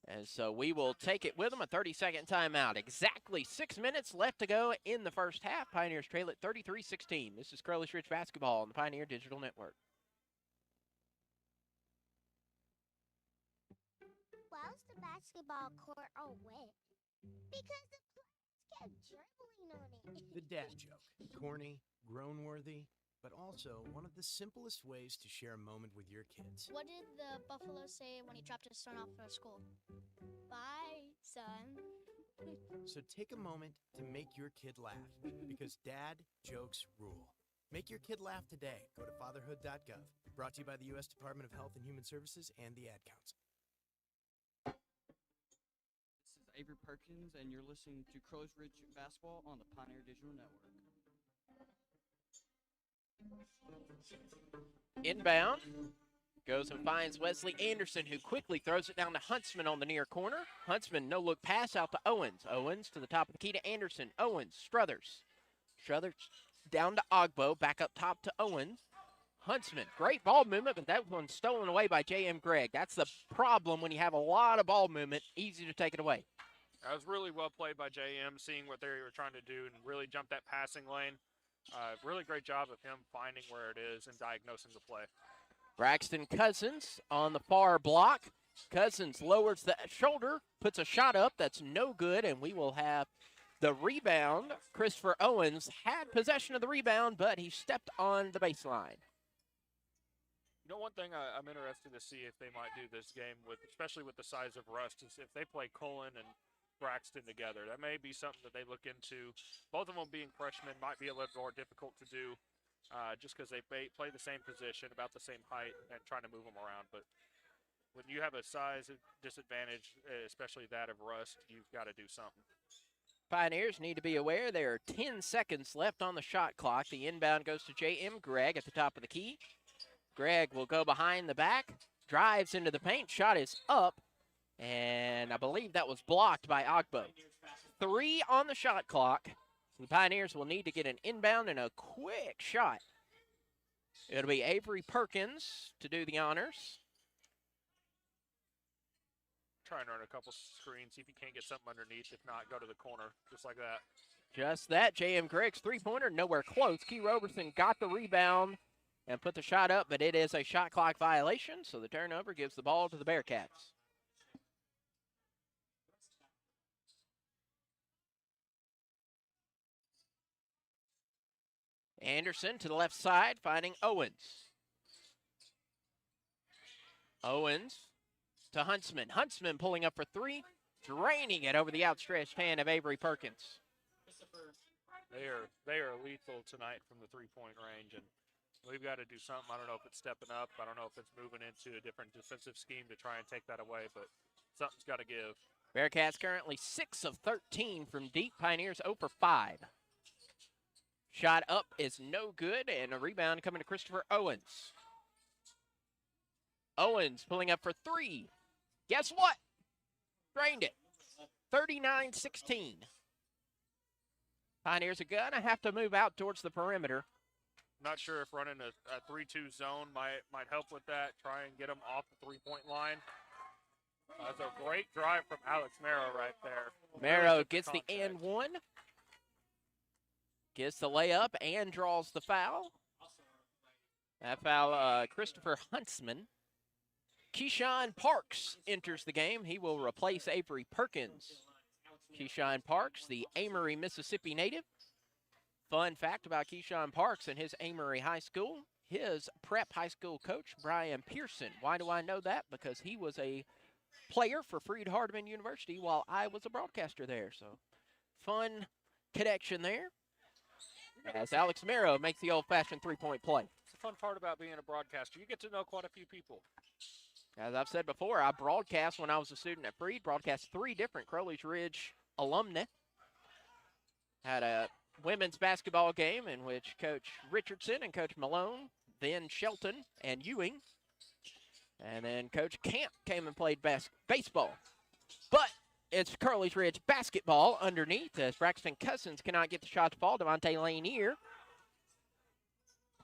And so we will take it with them, a 30-second timeout. Exactly 6 minutes left to go in the first half. Pioneers trail at 33-16. This is Crowley's Ridge Basketball on the Pioneer Digital Network. Why was the basketball court all wet? Because the The dad joke. Corny, groan-worthy, but also one of the simplest ways to share a moment with your kids. What did the buffalo say when he dropped his son off at school? Bye, son. So take a moment to make your kid laugh, because dad jokes rule. Make your kid laugh today. Go to fatherhood.gov. Brought to you by the U.S. Department of Health and Human Services and the Ad Council. This is Avery Perkins, and you're listening to Crowley's Ridge Basketball on the Pioneer Digital Network. Inbound. Goes and finds Wesley Anderson, who quickly throws it down to Huntsman on the near corner. Huntsman, no-look pass out to Owens. Owens to the top of the key to Anderson. Owens, Struthers. Struthers down to Ogbo, back up top to Owens. Huntsman, great ball movement, but that one's stolen away by J.M. Gregg. That's the problem when you have a lot of ball movement, easy to take it away. That was really well played by J.M., seeing what they were trying to do and really jump that passing lane. Really great job of him finding where it is and diagnosing the play. Braxton Cousins on the far block. Cousins lowers the shoulder, puts a shot up. That's no good, and we will have the rebound. Christopher Owens had possession of the rebound, but he stepped on the baseline. You know, one thing I'm interested to see if they might do this game, especially with the size of Rust, is if they play Cullen and Braxton together. That may be something that they look into. Both of them being freshmen might be a little more difficult to do. Just because they play the same position, about the same height, and trying to move them around. But when you have a size disadvantage, especially that of Rust, you've got to do something. Pioneers need to be aware there are 10 seconds left on the shot clock. The inbound goes to J.M. Gregg at the top of the key. Gregg will go behind the back, drives into the paint, shot is up, and I believe that was blocked by Ogbo. 3 on the shot clock. The Pioneers will need to get an inbound and a quick shot. It'll be Avery Perkins to do the honors. Try and run a couple screens, see if you can't get something underneath. If not, go to the corner, just like that. Just that. J.M. Gregg's three-pointer, nowhere close. Key Roberson got the rebound and put the shot up, but it is a shot clock violation, so the turnover gives the ball to the Bearcats. Anderson to the left side, finding Owens. Owens to Huntsman. Huntsman pulling up for 3, draining it over the outstretched hand of Avery Perkins. They are lethal tonight from the three-point range, and we've got to do something. I don't know if it's stepping up. I don't know if it's moving into a different defensive scheme to try and take that away, but something's got to give. Bearcats currently 6 of 13 from deep. Pioneers 0 for 5. Shot up is no good, and a rebound coming to Christopher Owens. Owens pulling up for 3. Guess what? Drained it. 39-16. Pioneers are going to have to move out towards the perimeter. Not sure if running a 3-2 zone might help with that. Try and get them off the three-point line. That's a great drive from Alex Marrow right there. Marrow gets the and one. Gets the layup and draws the foul. That foul, Christopher Huntsman. Keyshawn Parks enters the game. He will replace Avery Perkins. Keyshawn Parks, the Amory, Mississippi native. Fun fact about Keyshawn Parks and his Amory High School, his prep high school coach, Brian Pearson. Why do I know that? Because he was a player for Freed-Hardeman University while I was a broadcaster there. So fun connection there. As Alex Marrow makes the old-fashioned three-point play. It's the fun part about being a broadcaster. You get to know quite a few people. As I've said before, I broadcast when I was a student at Freed, broadcast 3 different Crowley's Ridge alumni. Had a women's basketball game in which Coach Richardson and Coach Malone, then Shelton and Ewing, and then Coach Camp came and played baseball. But it's Crowley's Ridge basketball underneath as Braxton Cousins cannot get the shot to fall. Devontae Lanier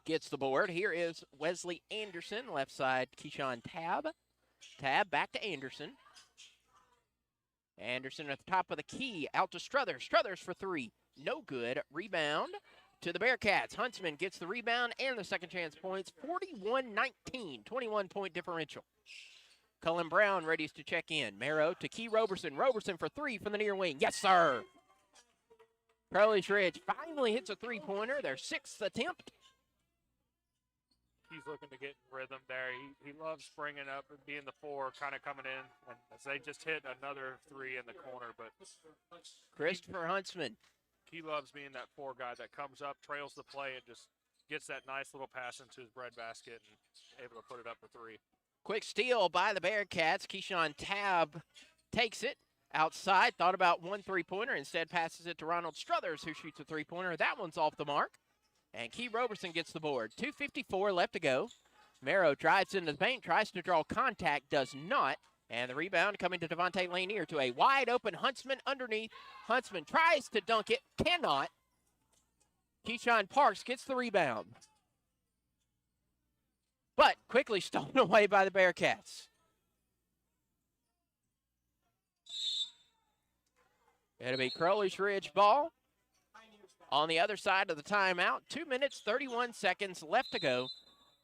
gets the board. Here is Wesley Anderson, left side Keyshawn Tab. Tab back to Anderson. Anderson at the top of the key, out to Struthers. Struthers for 3, no good. Rebound to the Bearcats. Huntsman gets the rebound and the second chance points. 41-19, 21-point differential. Cullen Brown readies to check in. Marrow to Key Roberson. Roberson for 3 from the near wing. Yes, sir. Crowley's Ridge finally hits a three-pointer, their 6th attempt. He's looking to get in rhythm there. He loves springing up and being the 4, kind of coming in. And as they just hit another 3 in the corner. But Christopher Huntsman. He loves being that 4 guy that comes up, trails the play, and just gets that nice little pass into his breadbasket and able to put it up for 3. Quick steal by the Bearcats. Keyshawn Tabb takes it outside. Thought about 1 3-pointer. Instead passes it to Ronald Struthers, who shoots a 3-pointer. That one's off the mark. And Key Roberson gets the board. 2:54 left to go. Merrow drives into the paint, tries to draw contact, does not. And the rebound coming to Devontae Lanier to a wide-open Huntsman underneath. Huntsman tries to dunk it, cannot. Keyshawn Parks gets the rebound. But quickly stolen away by the Bearcats. It'll be Crowley's Ridge ball. On the other side of the timeout, 2 minutes, 31 seconds left to go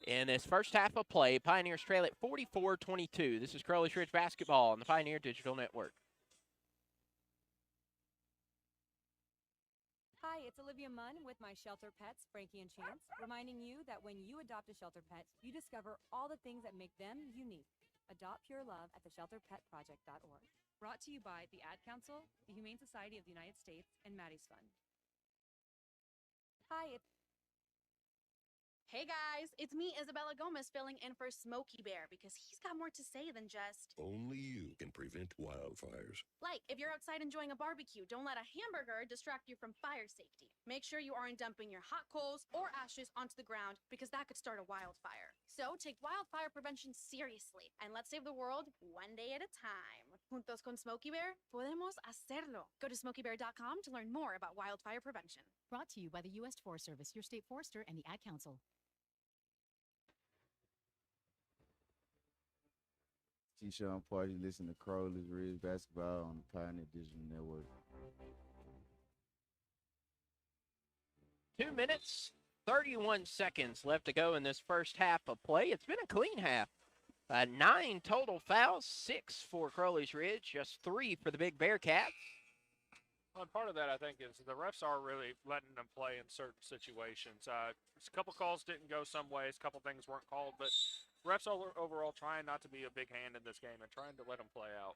in this first half of play. Pioneers trail at 44-22. This is Crowley's Ridge basketball on the Pioneer Digital Network. Hi, it's Olivia Munn with my shelter pets, Frankie and Chance, reminding you that when you adopt a shelter pet, you discover all the things that make them unique. Adopt pure love at theshelterpetproject.org. Brought to you by the Ad Council, the Humane Society of the United States, and Maddie's Fund. Hi, Hey guys, it's me, Isabella Gomez, filling in for Smokey Bear because he's got more to say than just, Only you can prevent wildfires. like, if you're outside enjoying a barbecue, don't let a hamburger distract you from fire safety. Make sure you aren't dumping your hot coals or ashes onto the ground because that could start a wildfire. So take wildfire prevention seriously and let's save the world one day at a time. Juntos con Smokey Bear, podemos hacerlo. Go to smokeybear.com to learn more about wildfire prevention. Brought to you by the U.S. Forest Service, your state forester, and the Ad Council. Keyshawn Parks, listen to Crowley's Ridge basketball on the Pioneer Digital Network. 2 minutes, 31 seconds left to go in this first half of play. It's been a clean half. 9 total fouls, 6 for Crowley's Ridge, just 3 for the Big Bearcats. Well, and part of that, I think, is the refs are really letting them play in certain situations. A couple calls didn't go some ways, a couple things weren't called, but refs overall trying not to be a big hand in this game and trying to let them play out.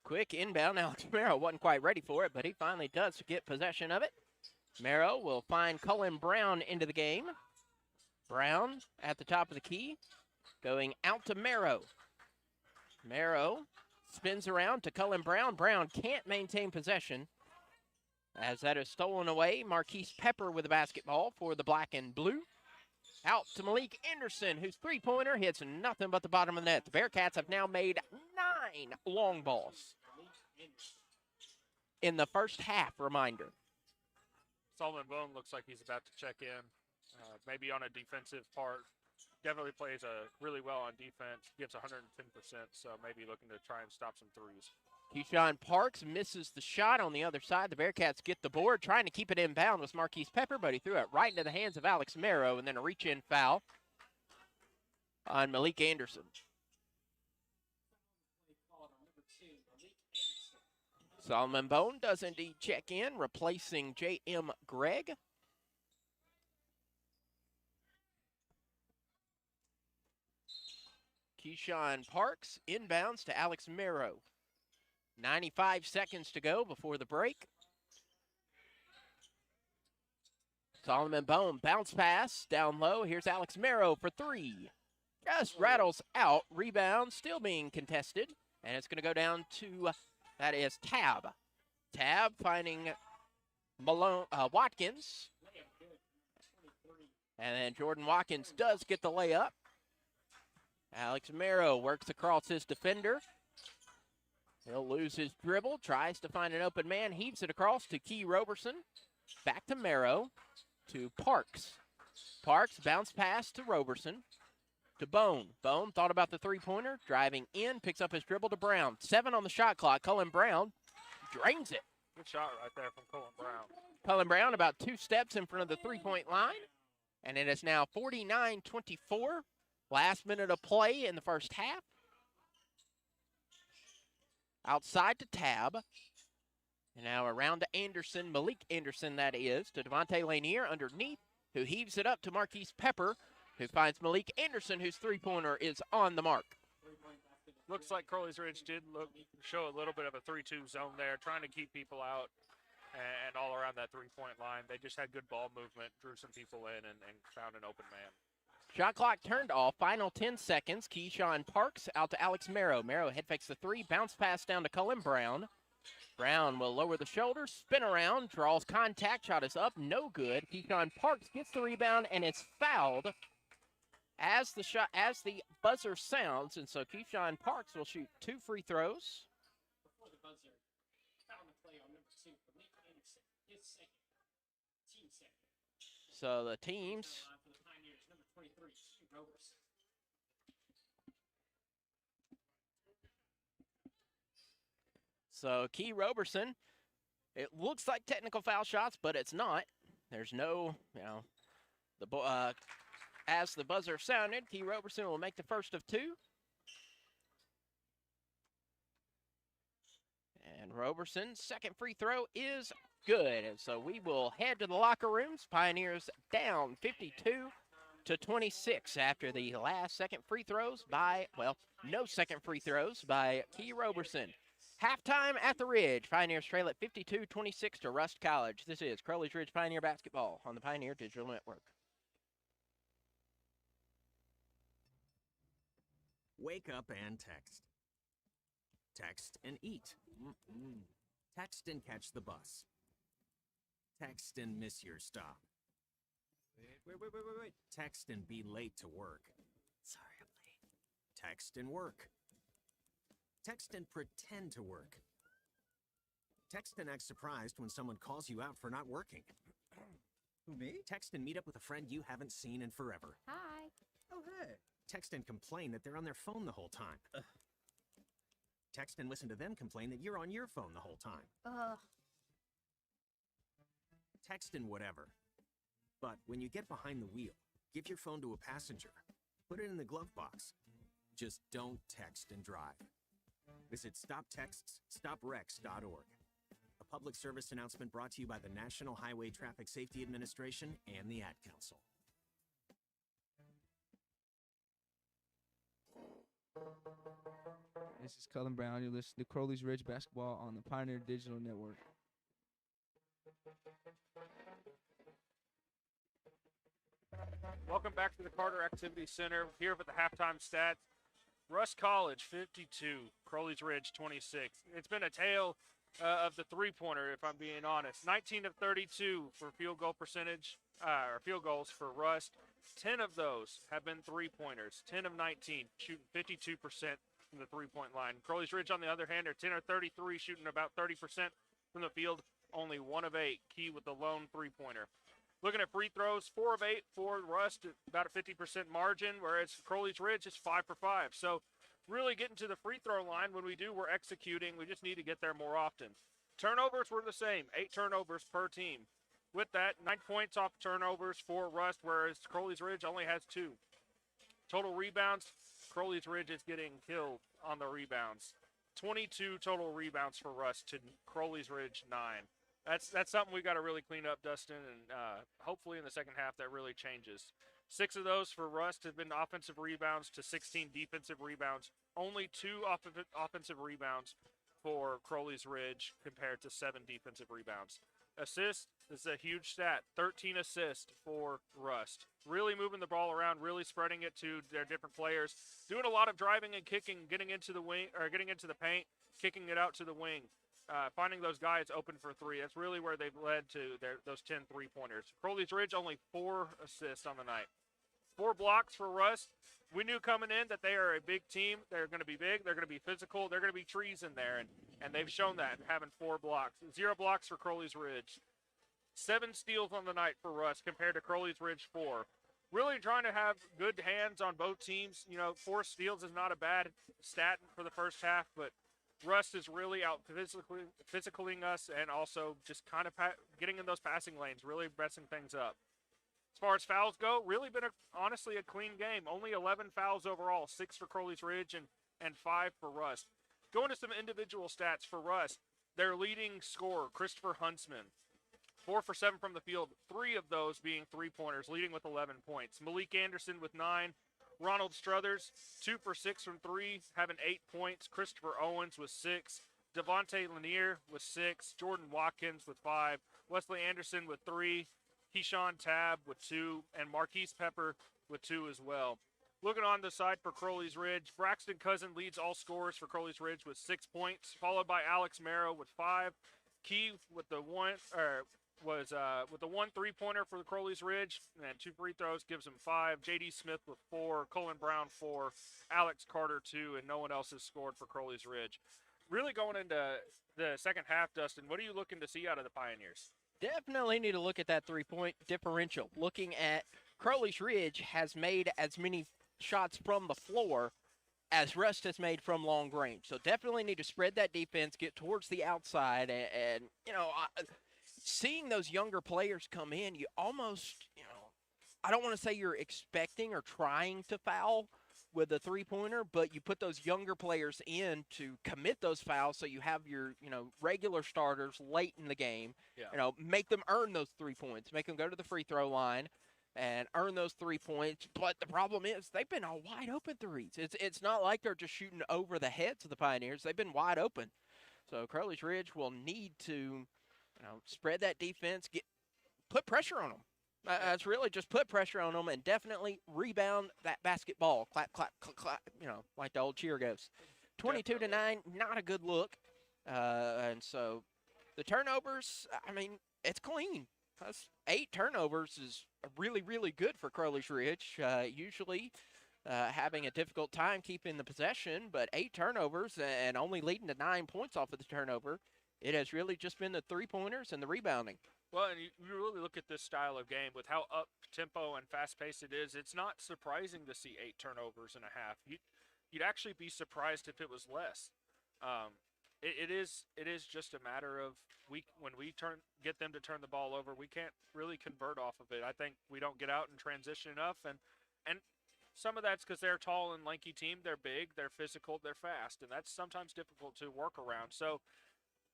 Quick inbound. Alex Merrow wasn't quite ready for it, but he finally does get possession of it. Merrow will find Cullen Brown into the game. Brown at the top of the key, going out to Merrow. Merrow spins around to Cullen Brown. Brown can't maintain possession as that is stolen away. Marquise Pepper with the basketball for the black and blue. Out to Malik Anderson, whose three-pointer hits nothing but the bottom of the net. The Bearcats have now made 9 long balls in the first half, reminder. Solomon Bone looks like he's about to check in, maybe on a defensive part. Definitely plays really well on defense, gives 110%, so maybe looking to try and stop some threes. Keyshawn Parks misses the shot on the other side. The Bearcats get the board, trying to keep it inbound with Marquise Pepper, but he threw it right into the hands of Alex Merrow, and then a reach-in foul on Malik Anderson. Solomon Bone does indeed check in, replacing J.M. Gregg. Keyshawn Parks inbounds to Alex Merrow. 95 seconds to go before the break. Solomon Bone bounce pass down low. Here's Alex Merrow for 3. Just rattles out. Rebound still being contested. And it's going to go down to, that is Tabb. Tabb finding Watkins. And then Jordan Watkins does get the layup. Alex Merrow works across his defender. He'll lose his dribble, tries to find an open man, heaves it across to Key Roberson. Back to Merrow, to Parks. Parks bounce pass to Roberson, to Bone. Bone thought about the three-pointer, driving in, picks up his dribble to Brown. 7 on the shot clock. Cullen Brown drains it. Good shot right there from Cullen Brown. Cullen Brown about 2 steps in front of the three-point line. And it is now 49-24. Last minute of play in the first half. Outside to Tabb. And now around to Anderson, Malik Anderson, that is, to Devontae Lanier underneath, who heaves it up to Marquise Pepper, who finds Malik Anderson, whose three-pointer is on the mark. Looks like Crowley's Ridge did show a little bit of a 3-2 zone there, trying to keep people out and all around that three-point line. They just had good ball movement, drew some people in, and found an open man. Shot clock turned off. Final 10 seconds. Keyshawn Parks out to Alex Merrow. Merrow head fakes the three. Bounce pass down to Cullen Brown. Brown will lower the shoulders, spin around, draws contact. Shot is up. No good. Keyshawn Parks gets the rebound and is fouled as the buzzer sounds. And so Keyshawn Parks will shoot 2 free throws. Before the buzzer, foul the play on number 2, Malik Anderson, his second, team second. So the teams. For the Pioneers, number 23, Hugh Roberson. So Key Roberson, it looks like technical foul shots, but it's not. There's no, as the buzzer sounded, Key Roberson will make the first of 2. And Roberson's second free throw is good. And so we will head to the locker rooms. Pioneers down 52-26 after the last second free throws by, no second free throws by Key Roberson. Halftime at the Ridge. Pioneers trail at 52-26 to Rust College. This is Crowley's Ridge Pioneer Basketball on the Pioneer Digital Network. Wake up and text. Text and eat. Text and catch the bus. Text and miss your stop. Wait. Text and be late to work. Sorry, I'm late. Text and work. Text and pretend to work. Text and act surprised when someone calls you out for not working. Who, me? Text and meet up with a friend you haven't seen in forever. Hi. Oh, hey. Text and complain that they're on their phone the whole time. Text and listen to them complain that you're on your phone the whole time. Text and whatever. But when you get behind the wheel, give your phone to a passenger. Put it in the glove box. Just don't text and drive. Visit StopTextsStopWrecks.org. A public service announcement brought to you by the National Highway Traffic Safety Administration and the Ad Council. This is Cullen Brown. You're listening to Crowley's Ridge Basketball on the Pioneer Digital Network. Welcome back to the Carter Activity Center. Here with the halftime stats. Rust College 52, Crowley's Ridge 26. It's been a tale of the three-pointer, if I'm being honest. 19 of 32 for field goal percentage, or field goals for Rust. 10 of those have been three-pointers. 10 of 19, shooting 52% from the three-point line. Crowley's Ridge, on the other hand, are 10 of 33, shooting about 30% from the field. Only 1 of 8, Key with the lone three-pointer. Looking at free throws, 4 of 8 for Rust, about a 50% margin, whereas Crowley's Ridge is 5 for 5. So really getting to the free throw line, when we do, we're executing. We just need to get there more often. Turnovers were the same, 8 turnovers per team. With that, 9 points off turnovers for Rust, whereas Crowley's Ridge only has 2. Total rebounds, Crowley's Ridge is getting killed on the rebounds. 22 total rebounds for Rust to Crowley's Ridge 9. That's something we got to really clean up, Dustin, and hopefully in the second half that really changes. 6 of those for Rust have been offensive rebounds to 16 defensive rebounds. Only 2 offensive rebounds for Crowley's Ridge compared to 7 defensive rebounds. Assists is a huge stat. 13 assists for Rust. Really moving the ball around, really spreading it to their different players. Doing a lot of driving and kicking, getting into the wing or getting into the paint, kicking it out to the wing. Finding those guys open for 3. That's really where they've led to those 10 three-pointers. Crowley's Ridge, only 4 assists on the night. 4 blocks for Rust. We knew coming in that they are a big team. They're going to be big. They're going to be physical. They're going to be trees in there, and they've shown that, having 4 blocks. 0 blocks for Crowley's Ridge. 7 steals on the night for Rust compared to Crowley's Ridge 4. Really trying to have good hands on both teams. 4 steals is not a bad stat for the first half, but Rust is really out physicaling us and also just kind of getting in those passing lanes, really messing things up. As far as fouls go, really been honestly a clean game. Only 11 fouls overall, 6 for Crowley's Ridge and 5 for Rust. Going to some individual stats for Rust. their leading scorer, Christopher Huntsman, 4 for 7 from the field, 3 of those being three-pointers, leading with 11 points. Malik Anderson with 9. Ronald Struthers, 2 for 6 from 3, having 8 points. Christopher Owens with 6. Devontae Lanier with 6. Jordan Watkins with 5. Wesley Anderson with 3. Keyshawn Tab with 2. And Marquise Pepper with 2 as well. Looking on the side for Crowley's Ridge, Braxton Cousin leads all scorers for Crowley's Ridge with 6 points, followed by Alex Marrow with 5. Key with the one three-pointer for the Crowley's Ridge, and 2 free throws gives him 5. J.D. Smith with 4, Cullen Brown 4, Alex Carter 2, and no one else has scored for Crowley's Ridge. Really going into the second half, Dustin, what are you looking to see out of the Pioneers? Definitely need to look at that three-point differential. Looking at Crowley's Ridge has made as many shots from the floor as Rust has made from long range. So definitely need to spread that defense, get towards the outside, and seeing those younger players come in, you almost, I don't want to say you're expecting or trying to foul with a three-pointer, but you put those younger players in to commit those fouls so you have your, regular starters late in the game, make them earn those 3 points, make them go to the free throw line and earn those 3 points. But the problem is they've been all wide open threes. It's not like they're just shooting over the heads of the Pioneers. They've been wide open. So Crowley's Ridge will need to, spread that defense, put pressure on them. That's really just put pressure on them and definitely rebound that basketball. Clap, clap, clap, clap, like the old cheer goes. 22-9, not a good look. And so the turnovers, it's clean. That's 8 turnovers is really, really good for Crowley's Ridge. Usually having a difficult time keeping the possession, but 8 turnovers and only leading to 9 points off of the turnover. It has really just been the three-pointers and the rebounding. Well, and you really look at this style of game with how up-tempo and fast-paced it is, it's not surprising to see 8 turnovers in a half. You'd actually be surprised if it was less. It is just a matter of when we get them to turn the ball over, we can't really convert off of it. I think we don't get out and transition enough, and some of that's because they're a tall and lanky team. They're big, they're physical, they're fast, and that's sometimes difficult to work around. So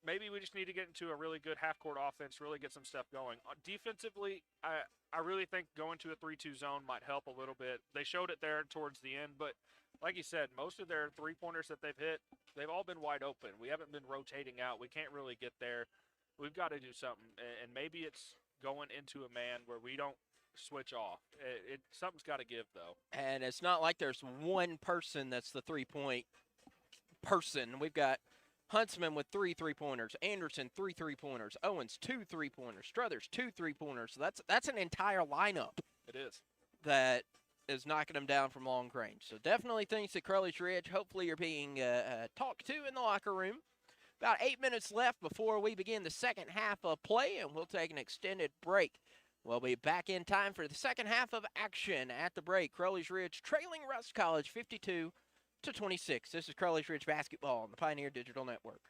maybe we just need to get into a really good half-court offense, really get some stuff going. Defensively, I really think going to a 3-2 zone might help a little bit. They showed it there towards the end, but like you said, most of their three-pointers that they've hit, they've all been wide open. We haven't been rotating out. We can't really get there. We've got to do something, and maybe it's going into a man where we don't switch off. Something's got to give, though. And it's not like there's one person that's the three-point person. We've got Huntsman with 3 3-pointers, Anderson 3 3-pointers, Owens 2 3-pointers, Struthers 2 3-pointers. So that's an entire lineup. It is. That is knocking them down from long range. So definitely things at Crowley's Ridge. Hopefully you're being talked to in the locker room. About 8 minutes left before we begin the second half of play, and we'll take an extended break. We'll be back in time for the second half of action at the break. Crowley's Ridge trailing Rust College 52-26. This is Crowley's Ridge basketball on the Pioneer Digital Network.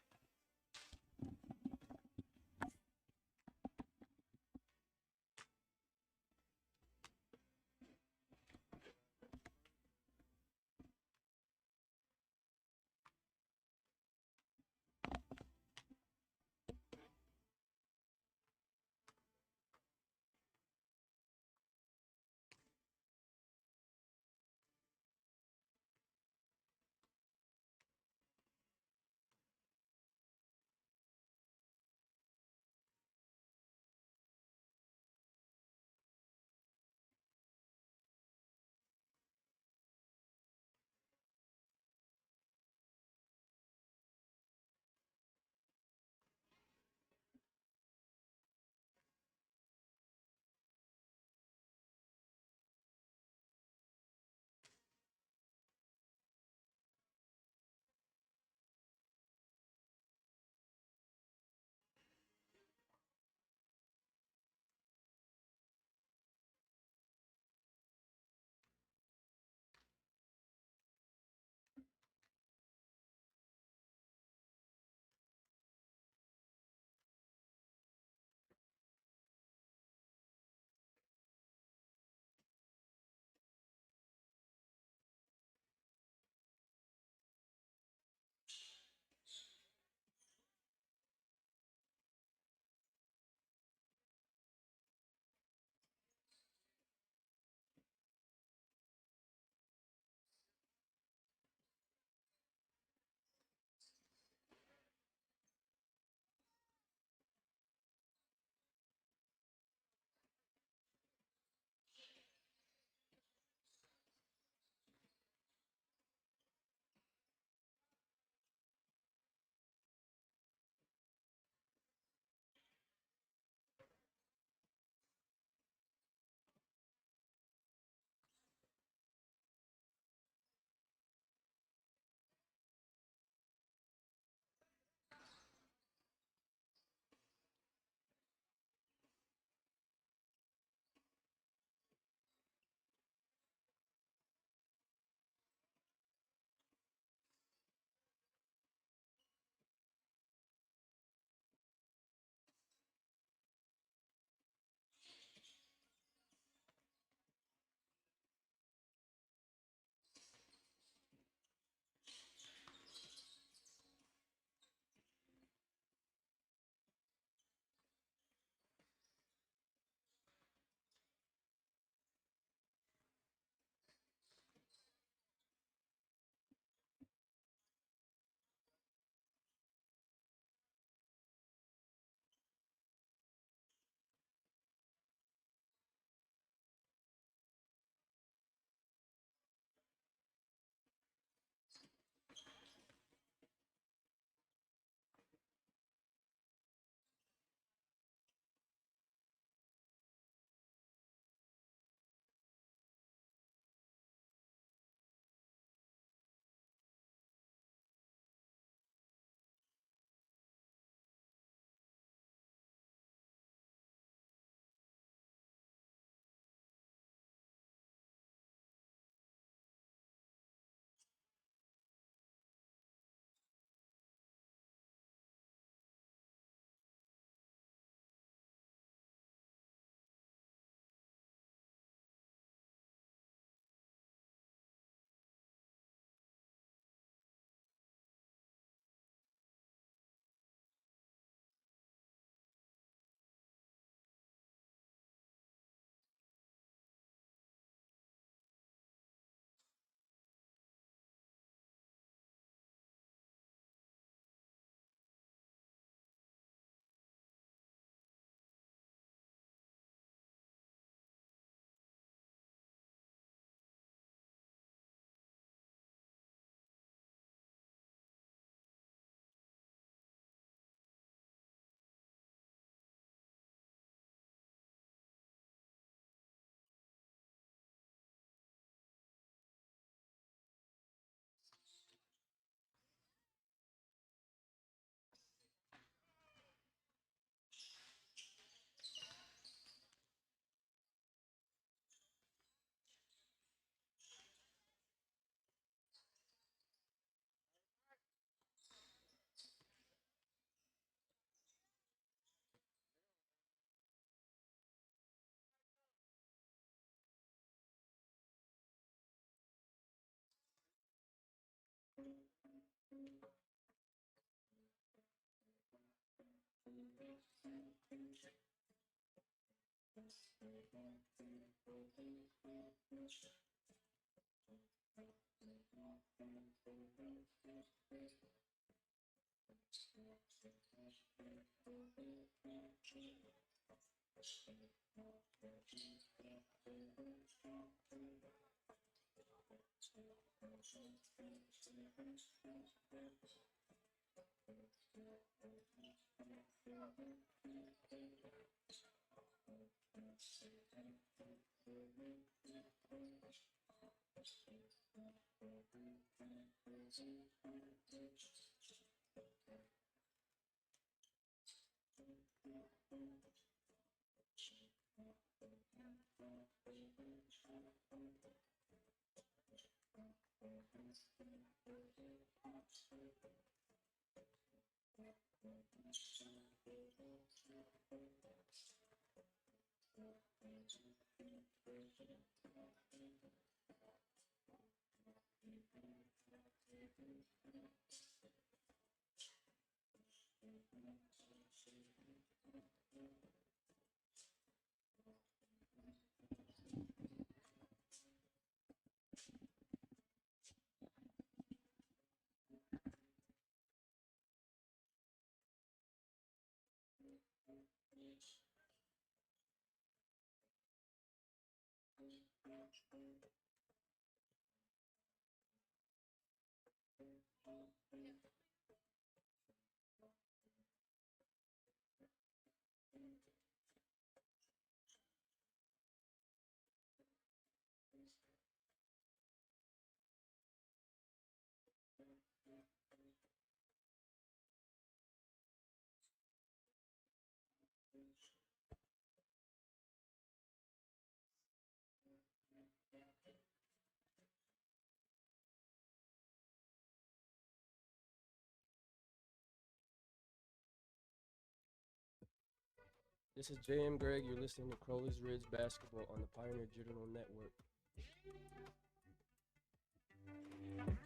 This is J.M. Gregg. You're listening to Crowley's Ridge Basketball on the Pioneer Digital Network.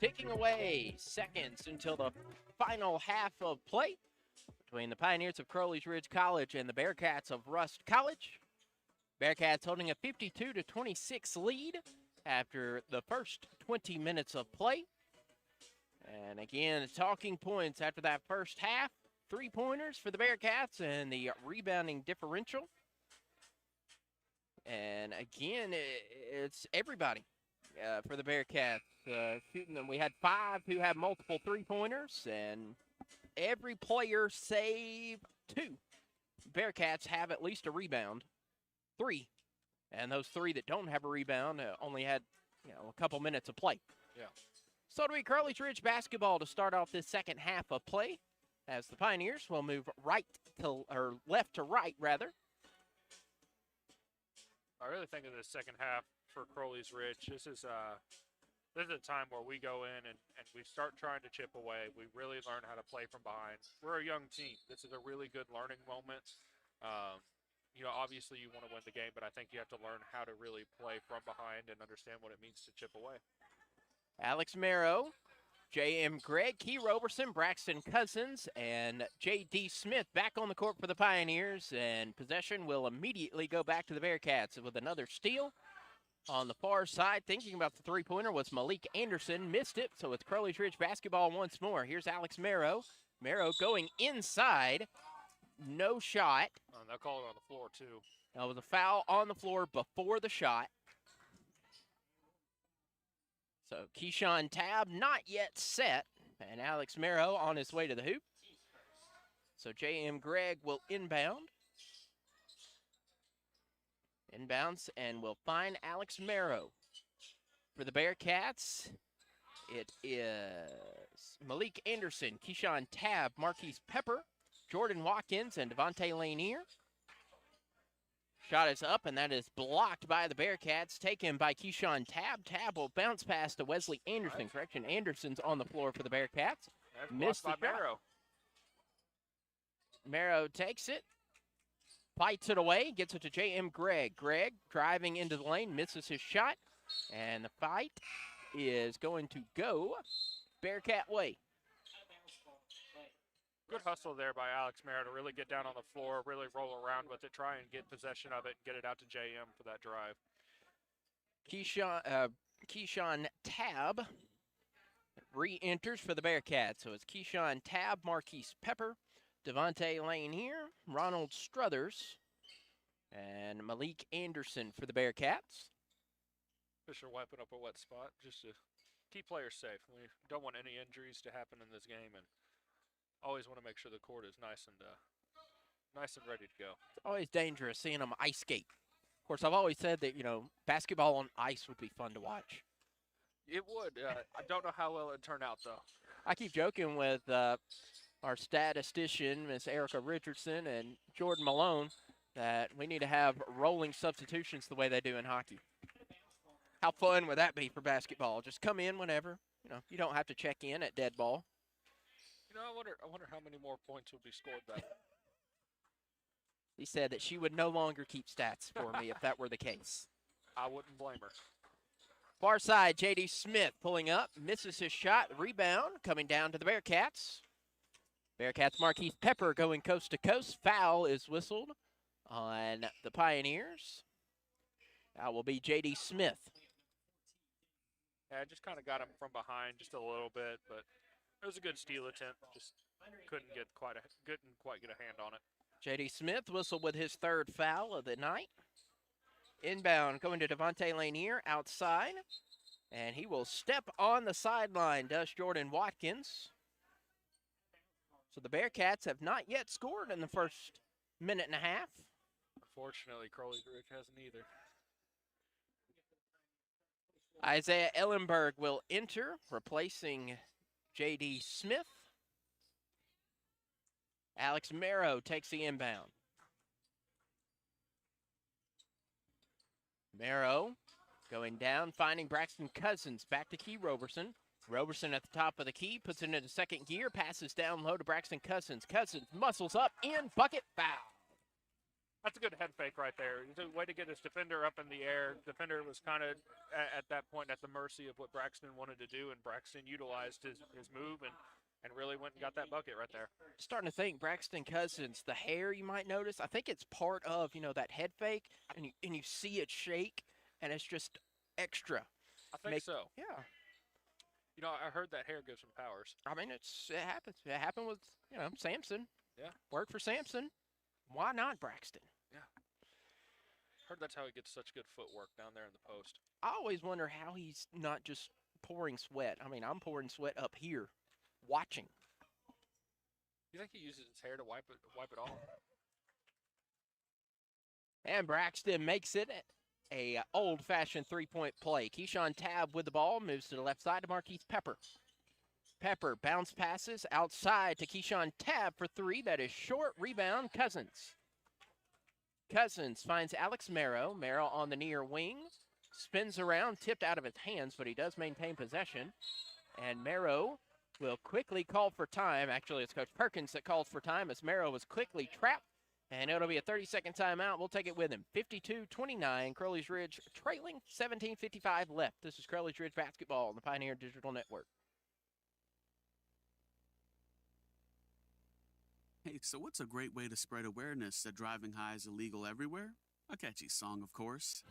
Ticking away seconds until the final half of play between the Pioneers of Crowley's Ridge College and the Bearcats of Rust College. Bearcats holding a 52-26 lead after the first 20 minutes of play. And again, talking points after that first half. 3-pointers for the Bearcats and the rebounding differential. And again, it's everybody for the Bearcats shooting them. We had 5 who had multiple 3-pointers, and every player save 2. Bearcats have at least a rebound, 3. And those 3 that don't have a rebound only had a couple minutes of play. Yeah. So it'll be Crowley's Ridge basketball to start off this second half of play, as the Pioneers will move left to right, rather. I really think of the second half for Crowley's Ridge. This is a time where we go in and we start trying to chip away. We really learn how to play from behind. We're a young team. This is a really good learning moment. Obviously you want to win the game, but I think you have to learn how to really play from behind and understand what it means to chip away. Alex Marrow, J.M. Gregg, Key Roberson, Braxton Cousins, and J.D. Smith back on the court for the Pioneers, and possession will immediately go back to the Bearcats with another steal. On the far side, thinking about the 3-pointer was Malik Anderson, missed it, so it's Crowley's Ridge basketball once more. Here's Alex Marrow. Marrow going inside, no shot. They'll call it on the floor, too. That was a foul on the floor before the shot. So Keyshawn Tabb not yet set, and Alex Marrow on his way to the hoop. So J.M. Gregg will inbound. Inbounds and will find Alex Marrow. For the Bearcats, it is Malik Anderson, Keyshawn Tabb, Marquise Pepper, Jordan Watkins, and Devontae Lanier. Shot is up, and that is blocked by the Bearcats, taken by Keyshawn Tabb. Tabb will bounce pass to Wesley Anderson. Correction, Anderson's on the floor for the Bearcats. Missed by Marrow. Marrow takes it, fights it away, gets it to J.M. Gregg. Gregg driving into the lane, misses his shot, and the fight is going to go Bearcat way. Good hustle there by Alex Merritt to really get down on the floor, really roll around with it, try and get possession of it, and get it out to JM for that drive. Keyshawn Tab re-enters for the Bearcats. So it's Keyshawn Tab, Marquise Pepper, Devontae Lane here, Ronald Struthers, and Malik Anderson for the Bearcats. Fisher wiping up a wet spot just to keep players safe. We don't want any injuries to happen in this game, and always want to make sure the court is nice and ready to go. It's always dangerous seeing them ice skate. Of course, I've always said that, basketball on ice would be fun to watch. It would. I don't know how well it would turn out, though. I keep joking with our statistician, Miss Erica Richardson, and Jordan Malone, that we need to have rolling substitutions the way they do in hockey. How fun would that be for basketball? Just come in whenever. You don't have to check in at dead ball. I wonder how many more points would be scored that. He said that she would no longer keep stats for me if that were the case. I wouldn't blame her. Far side, J.D. Smith pulling up, misses his shot, rebound, coming down to the Bearcats. Bearcats Marquise Pepper going coast to coast. Foul is whistled on the Pioneers. That will be J.D. Smith. Yeah, I just kind of got him from behind just a little bit, but it was a good steal attempt. Just couldn't quite get a hand on it. J.D. Smith whistled with his third foul of the night. Inbound going to Devontae Lanier outside, and he will step on the sideline, does Jordan Watkins. So the Bearcats have not yet scored in the first minute and a half. Unfortunately, Crowley Ridge hasn't either. Isaiah Ellenberg will enter, replacing J.D. Smith. Alex Marrow takes the inbound. Marrow going down, finding Braxton Cousins. Back to Key Roberson. Roberson at the top of the key, puts it into second gear, passes down low to Braxton Cousins. Cousins muscles up, in, bucket, foul. That's a good head fake right there. It's a way to get his defender up in the air. Defender was kind of, at that point, at the mercy of what Braxton wanted to do, and Braxton utilized his move and really went and got that bucket right there. Starting to think Braxton Cousins, the hair you might notice, I think it's part of, that head fake, and you see it shake, and it's just extra. I think so. Yeah. I heard that hair gives him powers. I mean, it happens. It happened with, Samson. Yeah. Worked for Samson. Why not Braxton? Yeah. Heard that's how he gets such good footwork down there in the post. I always wonder how he's not just pouring sweat. I mean, I'm pouring sweat up here, watching. You think he uses his hair to wipe it off? And Braxton makes it a old-fashioned three-point play. Keyshawn Tab with the ball, moves to the left side to Marquise Pepper. Pepper bounce passes outside to Keyshawn Tab for three. That is short. Rebound, Cousins. Cousins finds Alex Marrow. Marrow on the near wing. Spins around, tipped out of his hands, but he does maintain possession. And Marrow will quickly call for time. Actually, it's Coach Perkins that calls for time as Marrow was quickly trapped. And it'll be a 30-second timeout. We'll take it with him. 52-29, Crowley's Ridge trailing, 17:55 left. This is Crowley's Ridge basketball on the Pioneer Digital Network. Hey, so what's a great way to spread awareness that driving high is illegal everywhere? A catchy song, of course.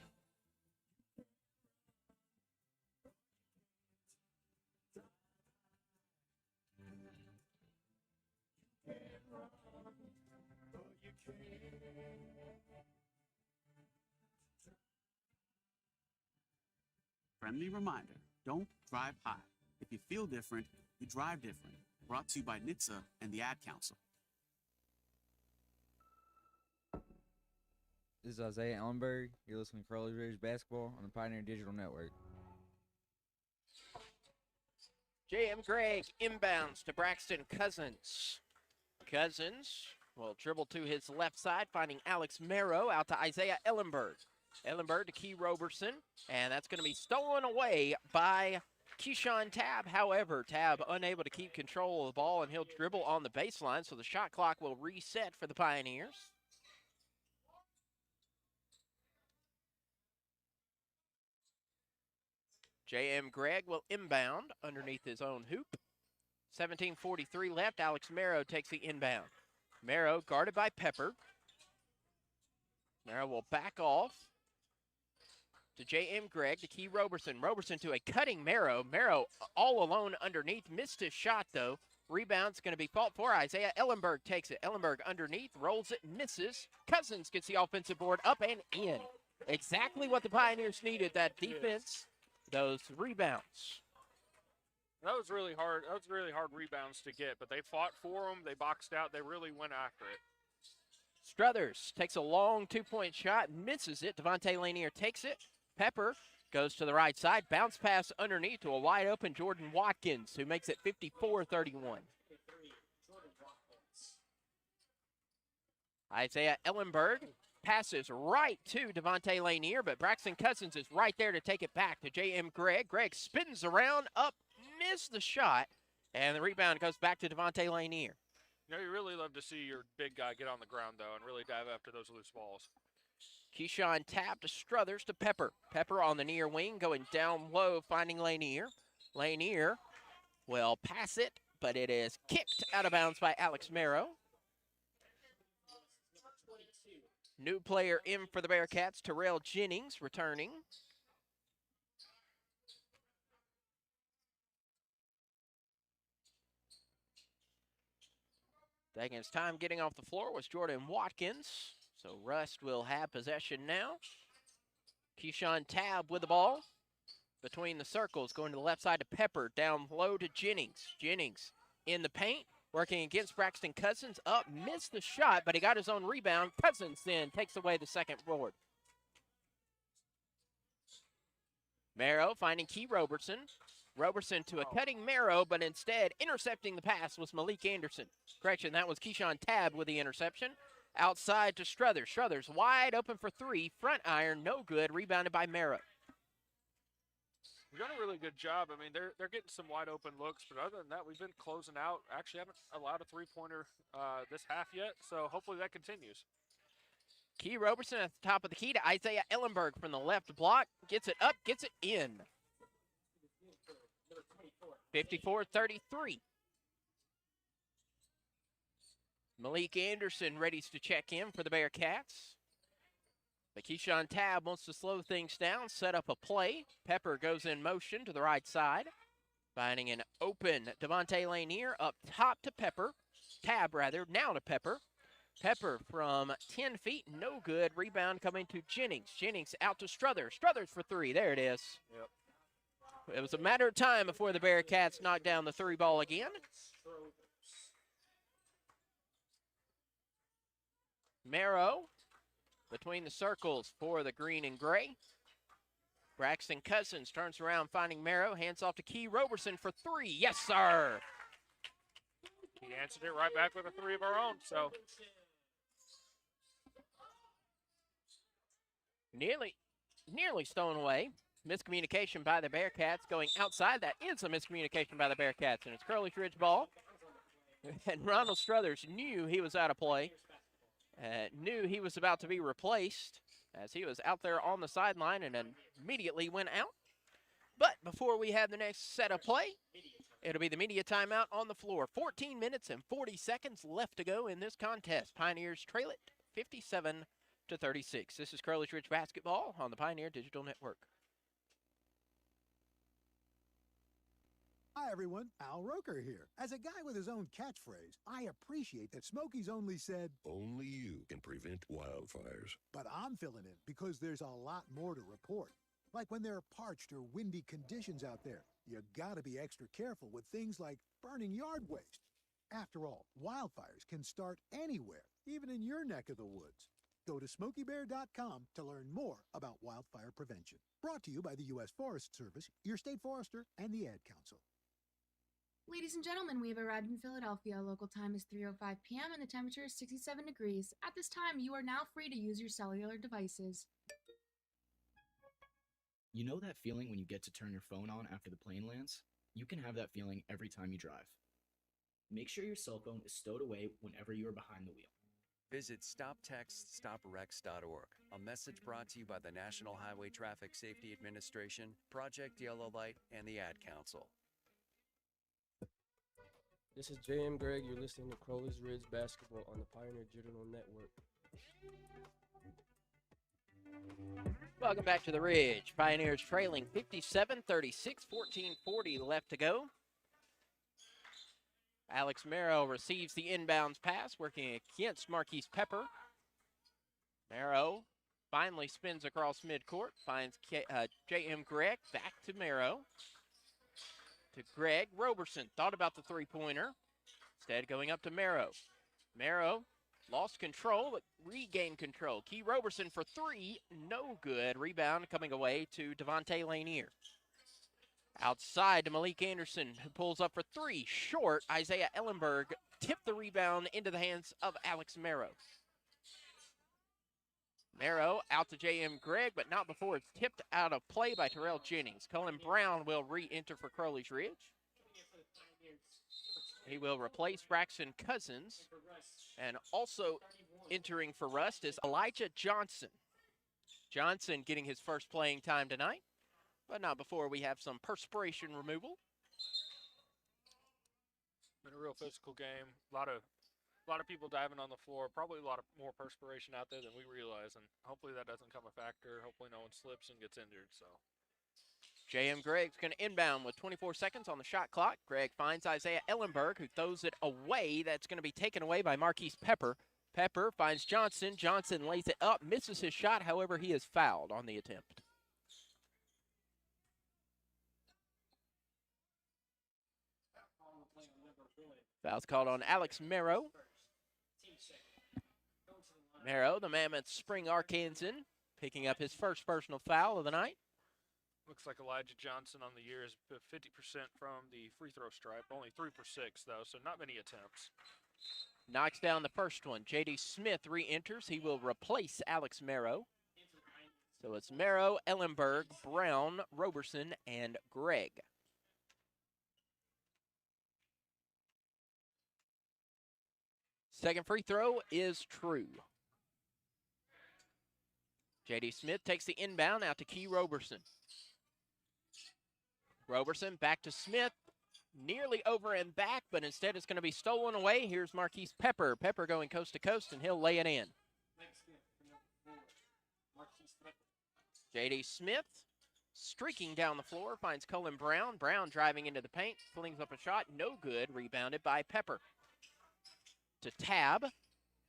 Friendly reminder, don't drive high. If you feel different, you drive different. Brought to you by NHTSA and the Ad Council. This is Isaiah Ellenberg. You're listening to Crowley Ridge Basketball on the Pioneer Digital Network. J.M. Gregg inbounds to Braxton Cousins. Cousins will dribble to his left side, finding Alex Marrow out to Isaiah Ellenberg. Ellenberg to Key Roberson, and that's going to be stolen away by Keyshawn Tab. However, Tab unable to keep control of the ball, and he'll dribble on the baseline, so the shot clock will reset for the Pioneers. J.M. Gregg will inbound underneath his own hoop. 17:43 left. Alex Marrow takes the inbound. Marrow guarded by Pepper. Marrow will back off to J.M. Gregg to Key Roberson. Roberson to a cutting Marrow. Marrow all alone underneath. Missed his shot, though. Rebound's going to be fought for. Isaiah Ellenberg takes it. Ellenberg underneath, rolls it, misses. Cousins gets the offensive board up and in. Exactly what the Pioneers needed, that defense, those rebounds. That was really hard. That was really hard rebounds to get, but they fought for them. They boxed out. They really went after it. Struthers takes a long two-point shot, misses it. Devontae Lanier takes it. Pepper goes to the right side. Bounce pass underneath to a wide-open Jordan Watkins, who makes it 54-31. Isaiah Ellenberg passes right to Devontae Lanier, but Braxton Cousins is right there to take it back to J.M. Gregg. Gregg spins around, up, missed the shot, and the rebound goes back to Devontae Lanier. You know, you really love to see your big guy get on the ground, though, and really dive after those loose balls. Keyshawn Tapp to Struthers to Pepper. Pepper on the near wing, going down low, finding Lanier. Lanier will pass it, but it is kicked out of bounds by Alex Marrow. New player in for the Bearcats, Terrell Jennings, returning. Taking his time getting off the floor was Jordan Watkins. So Rust will have possession now. Keyshawn Tabb with the ball. Between the circles, going to the left side to Pepper, down low to Jennings. Jennings in the paint, working against Braxton Cousins. Up, missed the shot, but he got his own rebound. Cousins then takes away the second board. Marrow finding Key Roberson. Roberson to a cutting Marrow, but instead intercepting the pass was Malik Anderson. Correction, that was Keyshawn Tabb with the interception. Outside to Struthers. Struthers wide open for three. Front iron, no good. Rebounded by Marrow. We've done a really good job. I mean, they're getting some wide open looks, but other than that, we've been closing out. Actually, haven't allowed a three-pointer this half yet, so hopefully that continues. Key Roberson at the top of the key to Isaiah Ellenberg from the left block. Gets it up, gets it in. 54-33. Malik Anderson ready to check in for the Bearcats. But Keyshawn Tabb wants to slow things down, set up a play. Pepper goes in motion to the right side, finding an open Devontae Lanier up top to Pepper. Tabb, rather, now to Pepper. Pepper from 10 feet, no good. Rebound coming to Jennings. Jennings out to Struthers. Struthers for three. There it is. Yep. It was a matter of time before the Bearcats knocked down the three ball again. Marrow between the circles for the green and gray. Braxton Cousins turns around finding Marrow. Hands off to Key Roberson for three. Yes, sir. He answered it right back with a three of our own, so. Nearly stolen away. Miscommunication by the Bearcats going outside. That is a miscommunication by the Bearcats, and it's Crowley's Ridge ball. And Ronald Struthers knew he was out of play. Knew he was about to be replaced as he was out there on the sideline and immediately went out. But before we have the next set of play, it'll be the media timeout on the floor. 14 minutes and 40 seconds left to go in this contest. Pioneers trail it 57-36. This is Crowley's Ridge basketball on the Pioneer Digital Network. Hi, everyone. Al Roker here. As a guy with his own catchphrase, I appreciate that Smokey's only said, "Only you can prevent wildfires." but I'm filling in because there's a lot more to report. Like when there are parched or windy conditions out there, you gotta be extra careful with things like burning yard waste. After all, wildfires can start anywhere, even in your neck of the woods. Go to SmokeyBear.com to learn more about wildfire prevention. Brought to you by the U.S. Forest Service, your state forester, and the Ad Council. Ladies and gentlemen, we have arrived in Philadelphia. Local time is 3:05 p.m. and the temperature is 67 degrees. At this time, you are now free to use your cellular devices. You know that feeling when you get to turn your phone on after the plane lands? You can have that feeling every time you drive. Make sure your cell phone is stowed away whenever you are behind the wheel. Visit StopTextStopWrecks.org, a message brought to you by the National Highway Traffic Safety Administration, Project Yellow Light, and the Ad Council. This is J.M. Gregg. You're listening to Crowley's Ridge Basketball on the Pioneer Digital Network. Welcome back to the Ridge. Pioneers trailing 57-36, 14:40 left to go. Alex Merrill receives the inbounds pass, working against Marquise Pepper. Merrill finally spins across midcourt, finds J.M. Gregg, back to Merrill. To Gregg. Roberson thought about the three-pointer. Instead, going up to Merrill. Merrill lost control, but regained control. Key Roberson for three, no good. Rebound coming away to Devontae Lanier. Outside to Malik Anderson, who pulls up for three. Short, Isaiah Ellenberg tipped the rebound into the hands of Alex Merrow. Merrow out to J.M. Gregg, but not before it's tipped out of play by Terrell Jennings. Cullen Brown will re-enter for Crowley's Ridge. He will replace Braxton Cousins. And also entering for Rust is Elijah Johnson. Johnson getting his first playing time tonight, but not before we have some perspiration removal. Been a real physical game. A lot of people diving on the floor. Probably a lot of more perspiration out there than we realize, and hopefully that doesn't become a factor. Hopefully no one slips and gets injured. So J.M. Gregg's going to inbound with 24 seconds on the shot clock. Gregg finds Isaiah Ellenberg, who throws it away. That's going to be taken away by Marquise Pepper. Pepper finds Johnson. Johnson lays it up, misses his shot. However, he is fouled on the attempt. Foul's called on Alex Merrow. Merrow, the Mammoth Spring Arkansan, picking up his first personal foul of the night. looks like Elijah Johnson on the year is 50% from the free throw stripe. Only 3 for 6, though, so not many attempts. Knocks down the first one. J.D. Smith re-enters. He will replace Alex Merrow. So it's Merrow, Ellenberg, Brown, Roberson, and Gregg. Second free throw is true. J.D. Smith takes the inbound out to Key Roberson. Roberson back to Smith. Nearly over and back, but instead it's going to be stolen away. Here's Marquise Pepper. Pepper going coast to coast, and he'll lay it in. J.D. Smith streaking down the floor, finds Cullen Brown. Brown driving into the paint, flings up a shot, no good. Rebounded by Pepper. To Tab.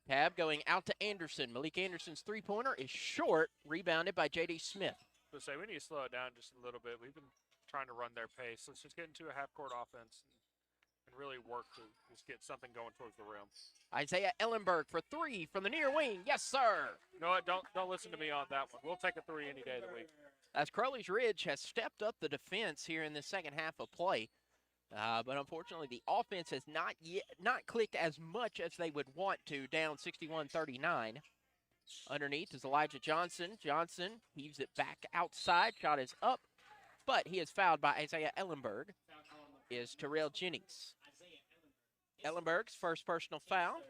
Tab going out to Anderson. Malik Anderson's three-pointer is short, rebounded by J.D. Smith. Let's say we need to slow it down just a little bit. We've been trying to run their pace. Let's just get into a half-court offense and really work to just get something going towards the rim. Isaiah Ellenberg for three from the near wing. Yes, sir. You know what? Don't listen to me on that one. We'll take a three any day of the week. As Crowley's Ridge has stepped up the defense here in the second half of play. But unfortunately, the offense has not clicked as much as they would want to, down 61-39. Underneath is Elijah Johnson. Johnson heaves it back outside. Shot is up, but he is fouled by Isaiah Ellenberg. Is Terrell Jennings. Ellenberg's first personal foul.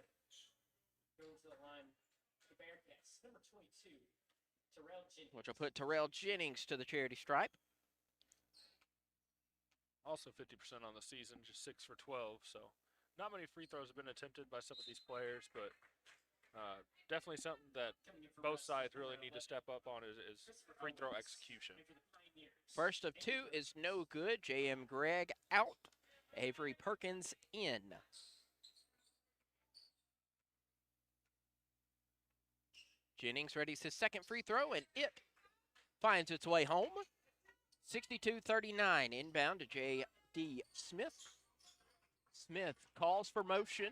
Which will put Terrell Jennings to the charity stripe. Also 50% on the season, just 6 for 12. So not many free throws have been attempted by some of these players, but definitely something that both sides really need to step up on is free throw execution. First of two is no good. J.M. Gregg out. Avery Perkins in. Jennings readies his second free throw, and it finds its way home. 62-39, inbound to J.D. Smith. Smith calls for motion.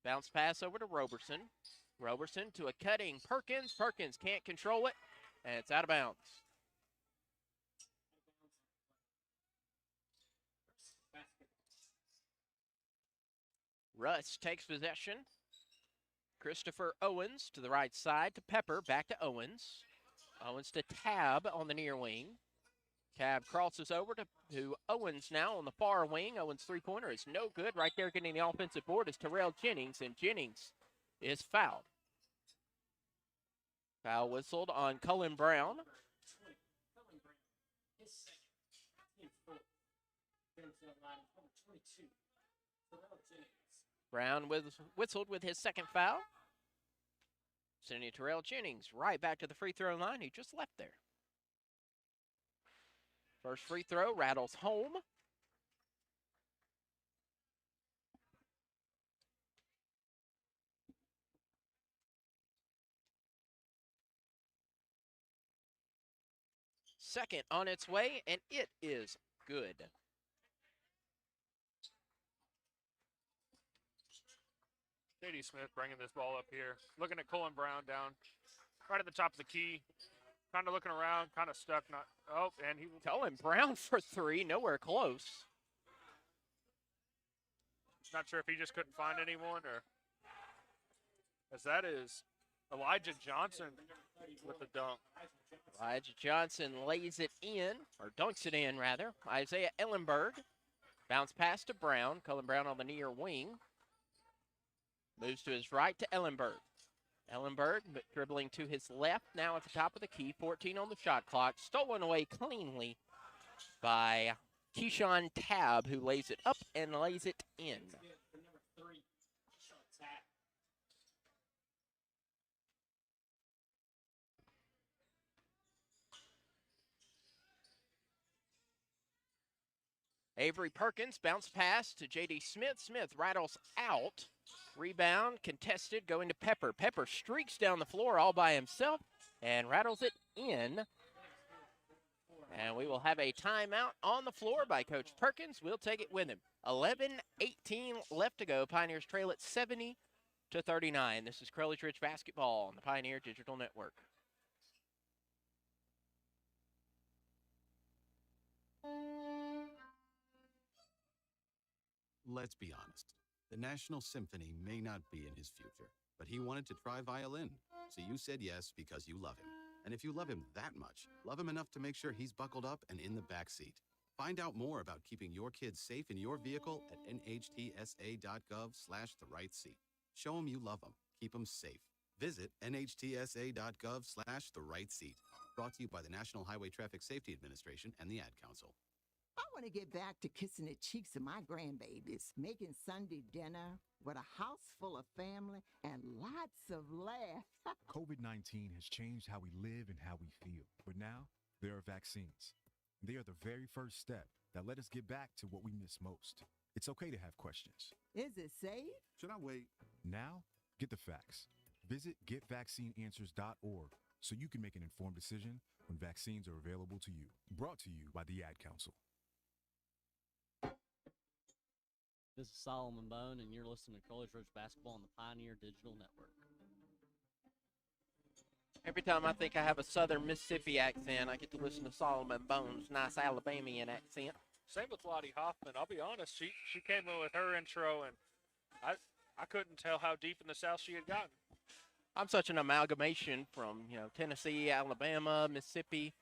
Bounce pass over to Roberson. Roberson to a cutting Perkins. Perkins can't control it, and it's out of bounds. Russ takes possession. Christopher Owens to the right side to Pepper, back to Owens. Owens to Tab on the near wing. Tab crosses over to Owens now on the far wing. Owens' three-pointer is no good. Right there getting the offensive board is Terrell Jennings, and Jennings is fouled. Foul whistled on Cullen Brown. Brown whistled with his second foul. Sending Terrell Jennings right back to the free throw line. He just left there. First free throw rattles home. Second on its way, and it is good. J.D. Smith bringing this ball up here. Looking at Cullen Brown down right at the top of the key. Kind of looking around, kind of stuck. And he Cullen Brown for three, nowhere close. Not sure if he just couldn't find anyone or. As that is Elijah Johnson with the dunk. Elijah Johnson lays it in, or dunks it in, rather. Isaiah Ellenberg. Bounce pass to Brown. Cullen Brown on the near wing. Moves to his right to Ellenberg. Ellenberg dribbling to his left, now at the top of the key. 14 on the shot clock. Stolen away cleanly by Keyshawn Tabb, who lays it up and lays it in. Avery Perkins bounce pass to J.D. Smith. Smith rattles out. Rebound contested going to Pepper. Pepper streaks down the floor all by himself and rattles it in. And we will have a timeout on the floor by Coach Perkins. We'll take it with him. 11-18 left to go. Pioneers trail at 70-39. This is Crowley's Ridge basketball on the Pioneer Digital Network. Let's be honest. The National Symphony may not be in his future, but he wanted to try violin. So you said yes because you love him. And if you love him that much, love him enough to make sure he's buckled up and in the back seat. Find out more about keeping your kids safe in your vehicle at nhtsa.gov/the-right-seat. Show them you love them. Keep them safe. Visit nhtsa.gov/the-right-seat. Brought to you by the National Highway Traffic Safety Administration and the Ad Council. I want to get back to kissing the cheeks of my grandbabies, making Sunday dinner with a house full of family and lots of laughs. COVID-19 has changed how we live and how we feel. But now, there are vaccines. They are the very first step that let us get back to what we miss most. It's okay to have questions. Is it safe? Should I wait? Now, get the facts. Visit getvaccineanswers.org so you can make an informed decision when vaccines are available to you. Brought to you by the Ad Council. This is Solomon Bone, and you're listening to Crowley's Ridge Basketball on the Pioneer Digital Network. Every time I think I have a southern Mississippi accent, I get to listen to Solomon Bone's nice Alabamian accent. Same with Lottie Hoffman. I'll be honest, she came in with her intro, and I couldn't tell how deep in the South she had gotten. I'm such an amalgamation from, Tennessee, Alabama, Mississippi.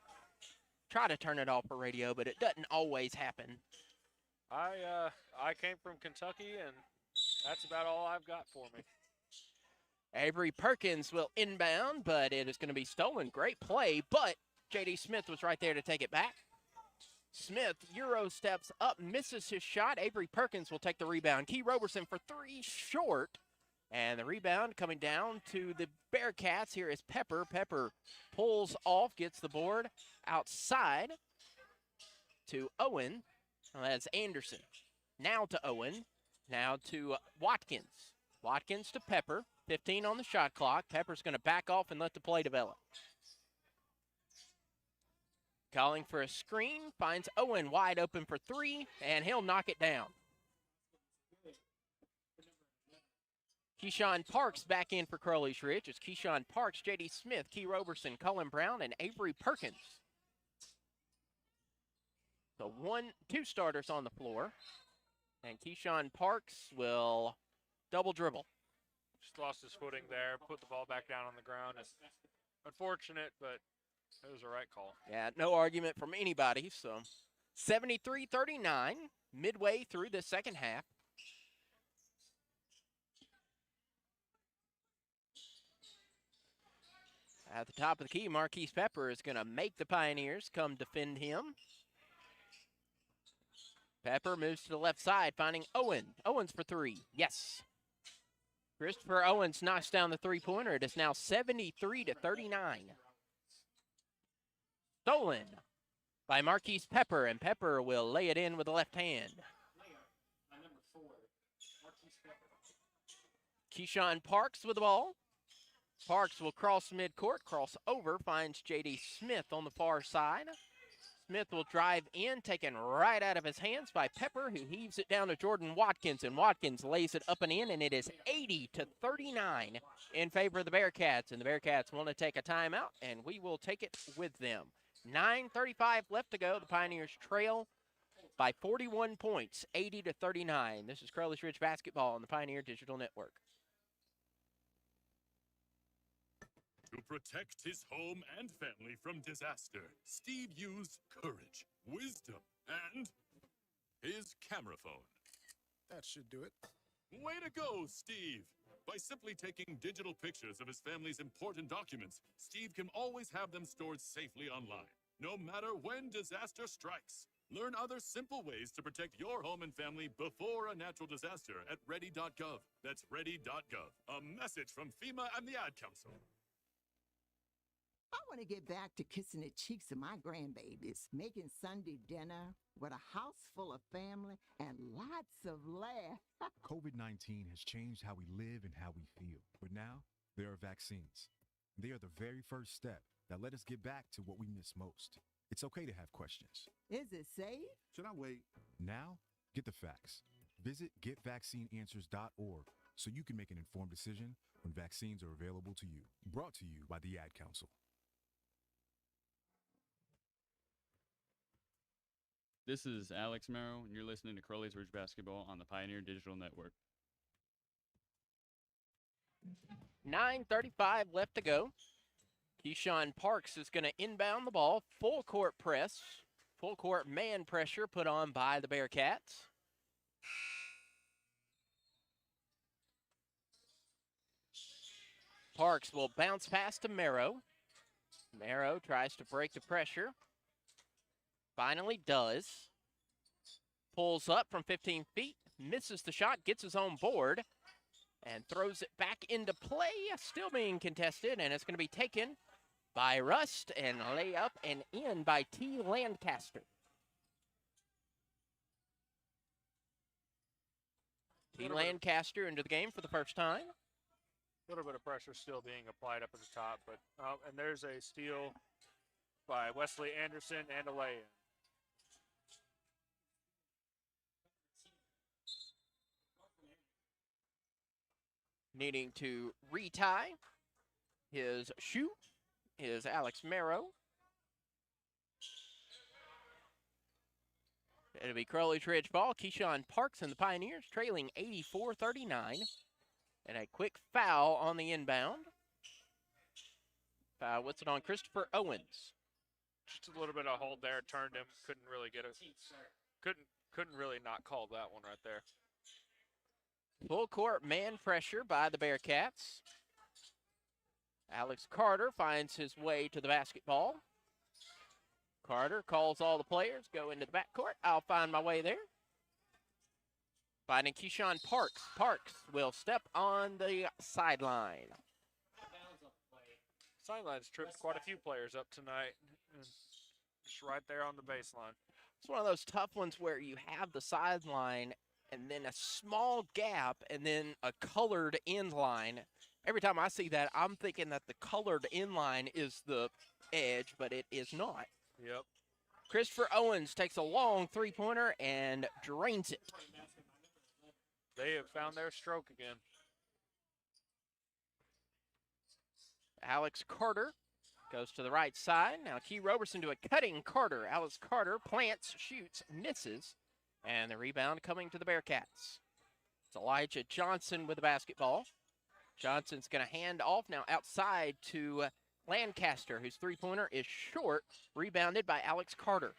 Try to turn it off for radio, but it doesn't always happen. I came from Kentucky, and that's about all I've got for me. Avery Perkins will inbound, but it is going to be stolen. Great play, but J.D. Smith was right there to take it back. Smith Euro steps up, misses his shot. Avery Perkins will take the rebound. Key Roberson for three short. And the rebound coming down to the Bearcats. Here is Pepper. Pepper pulls off, gets the board outside to Owen. Well, that's Anderson. Now to Owen. Now to Watkins. Watkins to Pepper. 15 on the shot clock. Pepper's going to back off and let the play develop. Calling for a screen. Finds Owen wide open for three, and he'll knock it down. Keyshawn Parks back in for Crowley's Ridge. It's Keyshawn Parks, J.D. Smith, Key Roberson, Cullen Brown, and Avery Perkins. So two starters on the floor. And Keyshawn Parks will double dribble. Just lost his footing there, put the ball back down on the ground. It's unfortunate, but it was the right call. Yeah, no argument from anybody. So 73-39, midway through the second half. At the top of the key, Marquise Pepper is going to make the Pioneers come defend him. Pepper moves to the left side, finding Owen. Owens for three. Yes. Christopher Owens knocks down the three-pointer. It is now 73-39. Stolen by Marquise Pepper, and Pepper will lay it in with the left hand. Keyshawn Parks with the ball. Parks will cross midcourt, cross over, finds J.D. Smith on the far side. Smith will drive in, taken right out of his hands by Pepper, who heaves it down to Jordan Watkins, and Watkins lays it up and in, and it is 80-39 in favor of the Bearcats, and the Bearcats want to take a timeout, and we will take it with them. 9:35 left to go. The Pioneers trail by 41 points, 80-39. This is Crowley's Ridge basketball on the Pioneer Digital Network. To protect his home and family from disaster, Steve used courage, wisdom, and his camera phone. That should do it. Way to go, Steve! By simply taking digital pictures of his family's important documents, Steve can always have them stored safely online, no matter when disaster strikes. Learn other simple ways to protect your home and family before a natural disaster at ready.gov. That's ready.gov. A message from FEMA and the Ad Council. I want to get back to kissing the cheeks of my grandbabies, making Sunday dinner with a house full of family and lots of laughs. COVID-19 has changed how we live and how we feel. But now, there are vaccines. They are the very first step that let us get back to what we miss most. It's okay to have questions. Is it safe? Should I wait? Now, get the facts. Visit getvaccineanswers.org so you can make an informed decision when vaccines are available to you. Brought to you by the Ad Council. This is Alex Merrow, and you're listening to Crowley's Ridge Basketball on the Pioneer Digital Network. 9:35 left to go. Keyshawn Parks is going to inbound the ball. Full court press. Full court man pressure put on by the Bearcats. Parks will bounce pass to Merrow. Merrow tries to break the pressure. Finally does. Pulls up from 15 feet, misses the shot, gets his own board, and throws it back into play. Still being contested, and it's going to be taken by Rust and lay up and in by T. Lancaster. T. Lancaster into the game for the first time. A little bit of pressure still being applied up at the top, but and there's a steal by Wesley Anderson and a lay-in. Needing to retie his shoe is Alex Merrow. It'll be Crowley's Ridge ball. Keyshawn Parks and the Pioneers trailing 84-39. And a quick foul on the inbound. Foul whistled on Christopher Owens. Just a little bit of hold there, turned him, couldn't really get it. Couldn't really not call that one right there. Full court man pressure by the Bearcats. Alex Carter finds his way to the basketball. Carter calls all the players, go into the backcourt. I'll find my way there. Finding Keyshawn Parks. Parks will step on the sideline. Sideline's tripped quite a few players up tonight. Just right there on the baseline. It's one of those tough ones where you have the sideline and then a small gap and then a colored end line. Every time I see that, I'm thinking that the colored end line is the edge, but it is not. Yep. Christopher Owens takes a long three-pointer and drains it. They have found their stroke again. Alex Carter goes to the right side. Now Key Roberson to a cutting Carter. Alex Carter plants, shoots, misses. And the rebound coming to the Bearcats. It's Elijah Johnson with the basketball. Johnson's going to hand off now outside to Lancaster, whose three-pointer is short, rebounded by Alex Carter.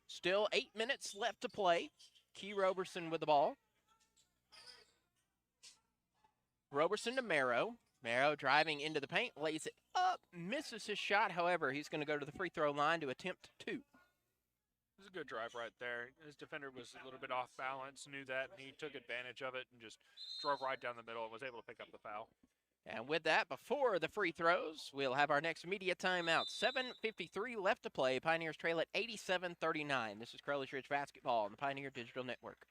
Still 8 minutes left to play. Key Roberson with the ball. Roberson to Merrow. Merrow driving into the paint, lays it up, misses his shot. However, he's going to go to the free throw line to attempt two. It was a good drive right there. His defender was a little bit off balance, knew that, and he took advantage of it and just drove right down the middle and was able to pick up the foul. And with that, before the free throws, we'll have our next media timeout. 7:53 left to play. Pioneers trail at 87-39. This is Crowley's Ridge Basketball on the Pioneer Digital Network.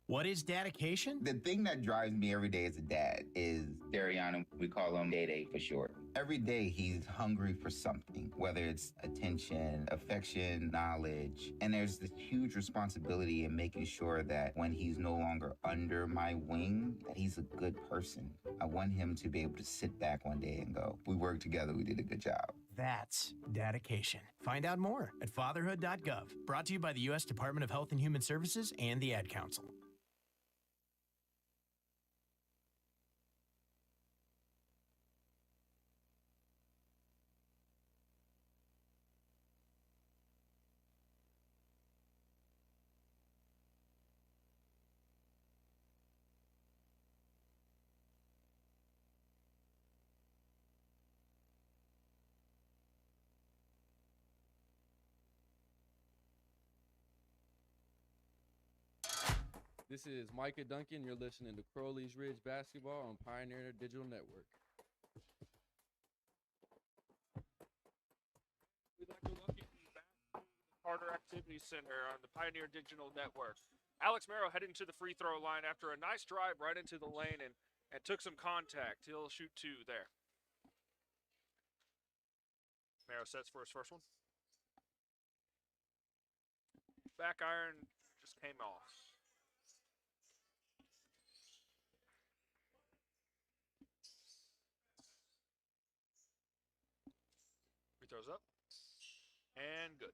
What is dedication? The thing that drives me every day as a dad is Dariana. We call him Day Day for short. Every day he's hungry for something, whether it's attention, affection, knowledge. And there's this huge responsibility in making sure that when he's no longer under my wing, that he's a good person. I want him to be able to sit back one day and go, we worked together, we did a good job. That's dedication. Find out more at fatherhood.gov. Brought to you by the U.S. Department of Health and Human Services and the Ad Council. This is Micah Duncan. You're listening to Crowley's Ridge Basketball on Pioneer Digital Network. We'd like to welcome you back to the Carter Activity Center on the Pioneer Digital Network. Alex Merrill heading to the free throw line after a nice drive right into the lane and took some contact. He'll shoot two there. Merrill sets for his first one. Back iron just came off. Free throws up. And good.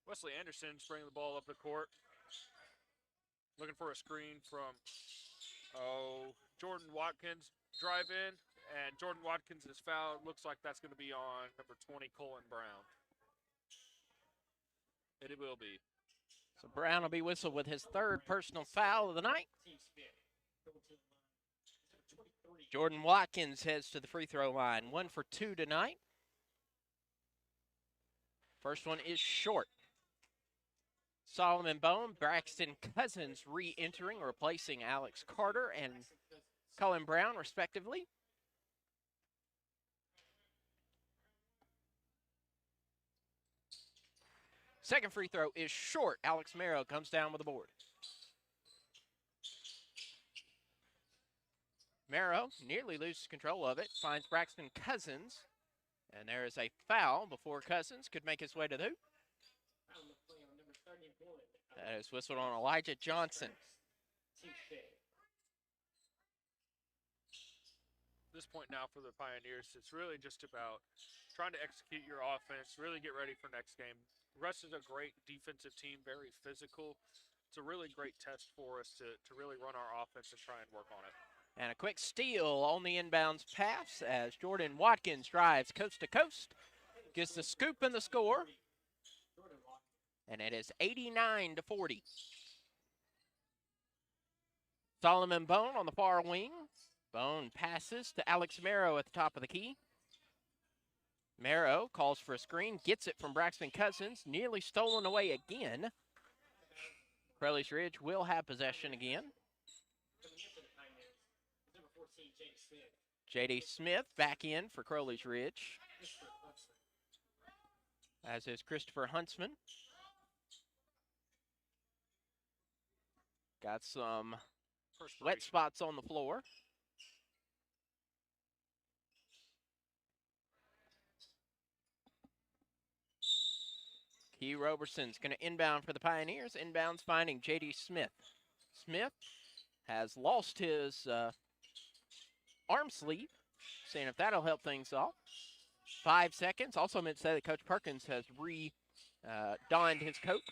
Wesley Anderson's bringing the ball up the court. Looking for a screen from, Jordan Watkins. Drive in, and Jordan Watkins is fouled. Looks like that's going to be on number 20, Colin Brown. And it will be. So Brown will be whistled with his third personal foul of the night. Jordan Watkins heads to the free throw line. 1 for 2 tonight. First one is short. Solomon Bone, Braxton Cousins re-entering, replacing Alex Carter and Colin Brown, respectively. Second free throw is short. Alex Merrill comes down with the board. Merrill nearly loses control of it, finds Braxton Cousins, and there is a foul before Cousins could make his way to the hoop. That is whistled on Elijah Johnson. This point now for the Pioneers, it's really just about trying to execute your offense, really get ready for next game. Russ is a great defensive team, very physical. It's a really great test for us to really run our offense and try and work on it. And a quick steal on the inbounds pass as Jordan Watkins drives coast to coast, gets the scoop and the score, and it is 89-40. Solomon Bone on the far wing. Bone passes to Alex Merrow at the top of the key. Merrow calls for a screen, gets it from Braxton Cousins, nearly stolen away again. Crowley's Ridge will have possession again. J.D. Smith back in for Crowley's Ridge, as is Christopher Huntsman. Got some wet spots on the floor. Key Roberson's going to inbound for the Pioneers. Inbounds finding J.D. Smith. Smith has lost his arm sleeve, seeing if that'll help things off. 5 seconds. Also meant to say that Coach Perkins has donned his coat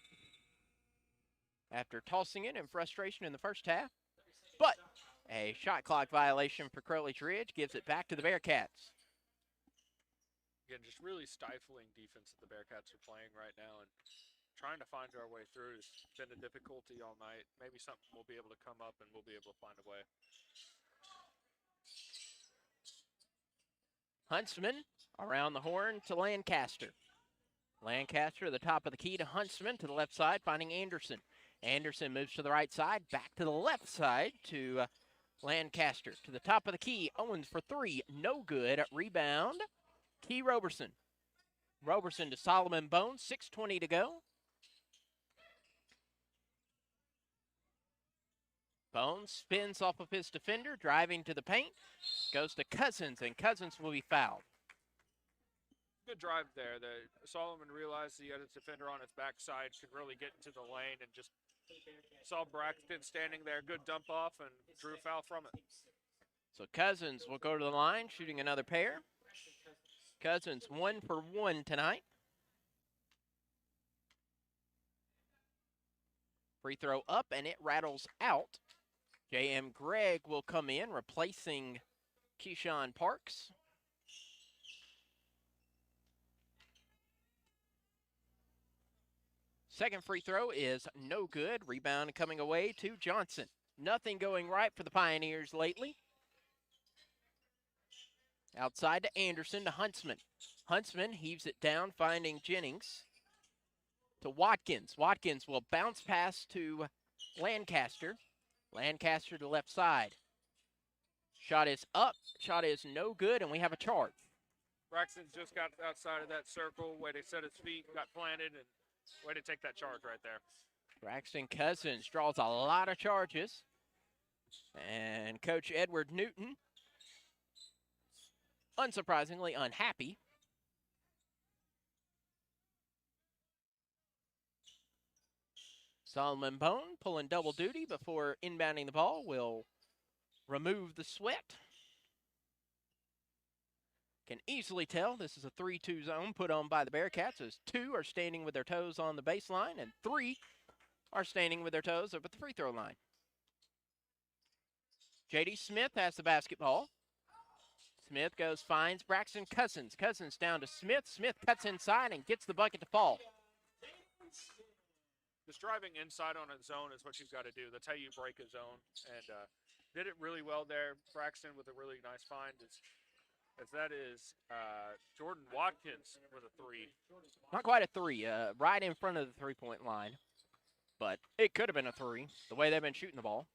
after tossing it in frustration in the first half. But a shot clock violation for Crowley's Ridge gives it back to the Bearcats. Again, just really stifling defense that the Bearcats are playing right now and trying to find our way through. It's been a difficulty all night. Maybe something will be able to come up and we'll be able to find a way. Huntsman around the horn to Lancaster. Lancaster, the top of the key to Huntsman to the left side, finding Anderson. Anderson moves to the right side, back to the left side to Lancaster. To the top of the key, Owens for three, no good. Rebound, Key Roberson. Roberson to Solomon Bone, 6:20 to go. Bone spins off of his defender, driving to the paint, goes to Cousins, and Cousins will be fouled. Good drive there. Solomon realized he had his defender on his backside, could really get into the lane, and just saw Braxton standing there. Good dump off, and drew foul from it. So Cousins will go to the line, shooting another pair. Cousins 1 for 1 tonight. Free throw up, and it rattles out. J.M. Gregg will come in, replacing Keyshawn Parks. Second free throw is no good. Rebound coming away to Johnson. Nothing going right for the Pioneers lately. Outside to Anderson to Huntsman. Huntsman heaves it down, finding Jennings to Watkins. Watkins will bounce pass to Lancaster. Lancaster to left side. Shot is up. Shot is no good, and we have a charge. Braxton just got outside of that circle, way to set his feet, got planted, and way to take that charge right there. Braxton Cousins draws a lot of charges. And Coach Edward Newton, unsurprisingly, unhappy. Solomon Bone pulling double duty before inbounding the ball will remove the sweat. Can easily tell this is a 3-2 zone put on by the Bearcats, as 2 are standing with their toes on the baseline and 3 are standing with their toes up at the free throw line. J.D. Smith has the basketball. Smith goes, finds Braxton Cousins. Cousins down to Smith. Smith cuts inside and gets the bucket to fall. Just driving inside on a zone is what you've got to do. That's how you break a zone. And did it really well there. Braxton with a really nice find. As that is Jordan Watkins with a three. Not quite a three, right in front of the three-point line. But it could have been a three, the way they've been shooting the ball.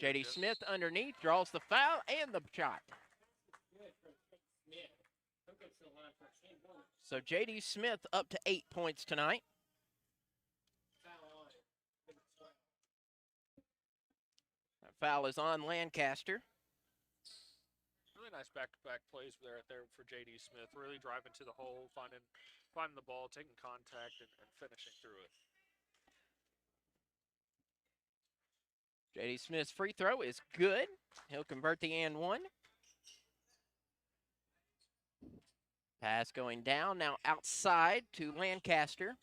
J.D. Smith underneath, draws the foul and the shot. So J.D. Smith up to 8 points tonight. That foul is on Lancaster. Really nice back-to-back plays there for J.D. Smith. Really driving to the hole, finding the ball, taking contact, and finishing through it. J.D. Smith's free throw is good. He'll convert the and one. Pass going down, now outside to Lancaster.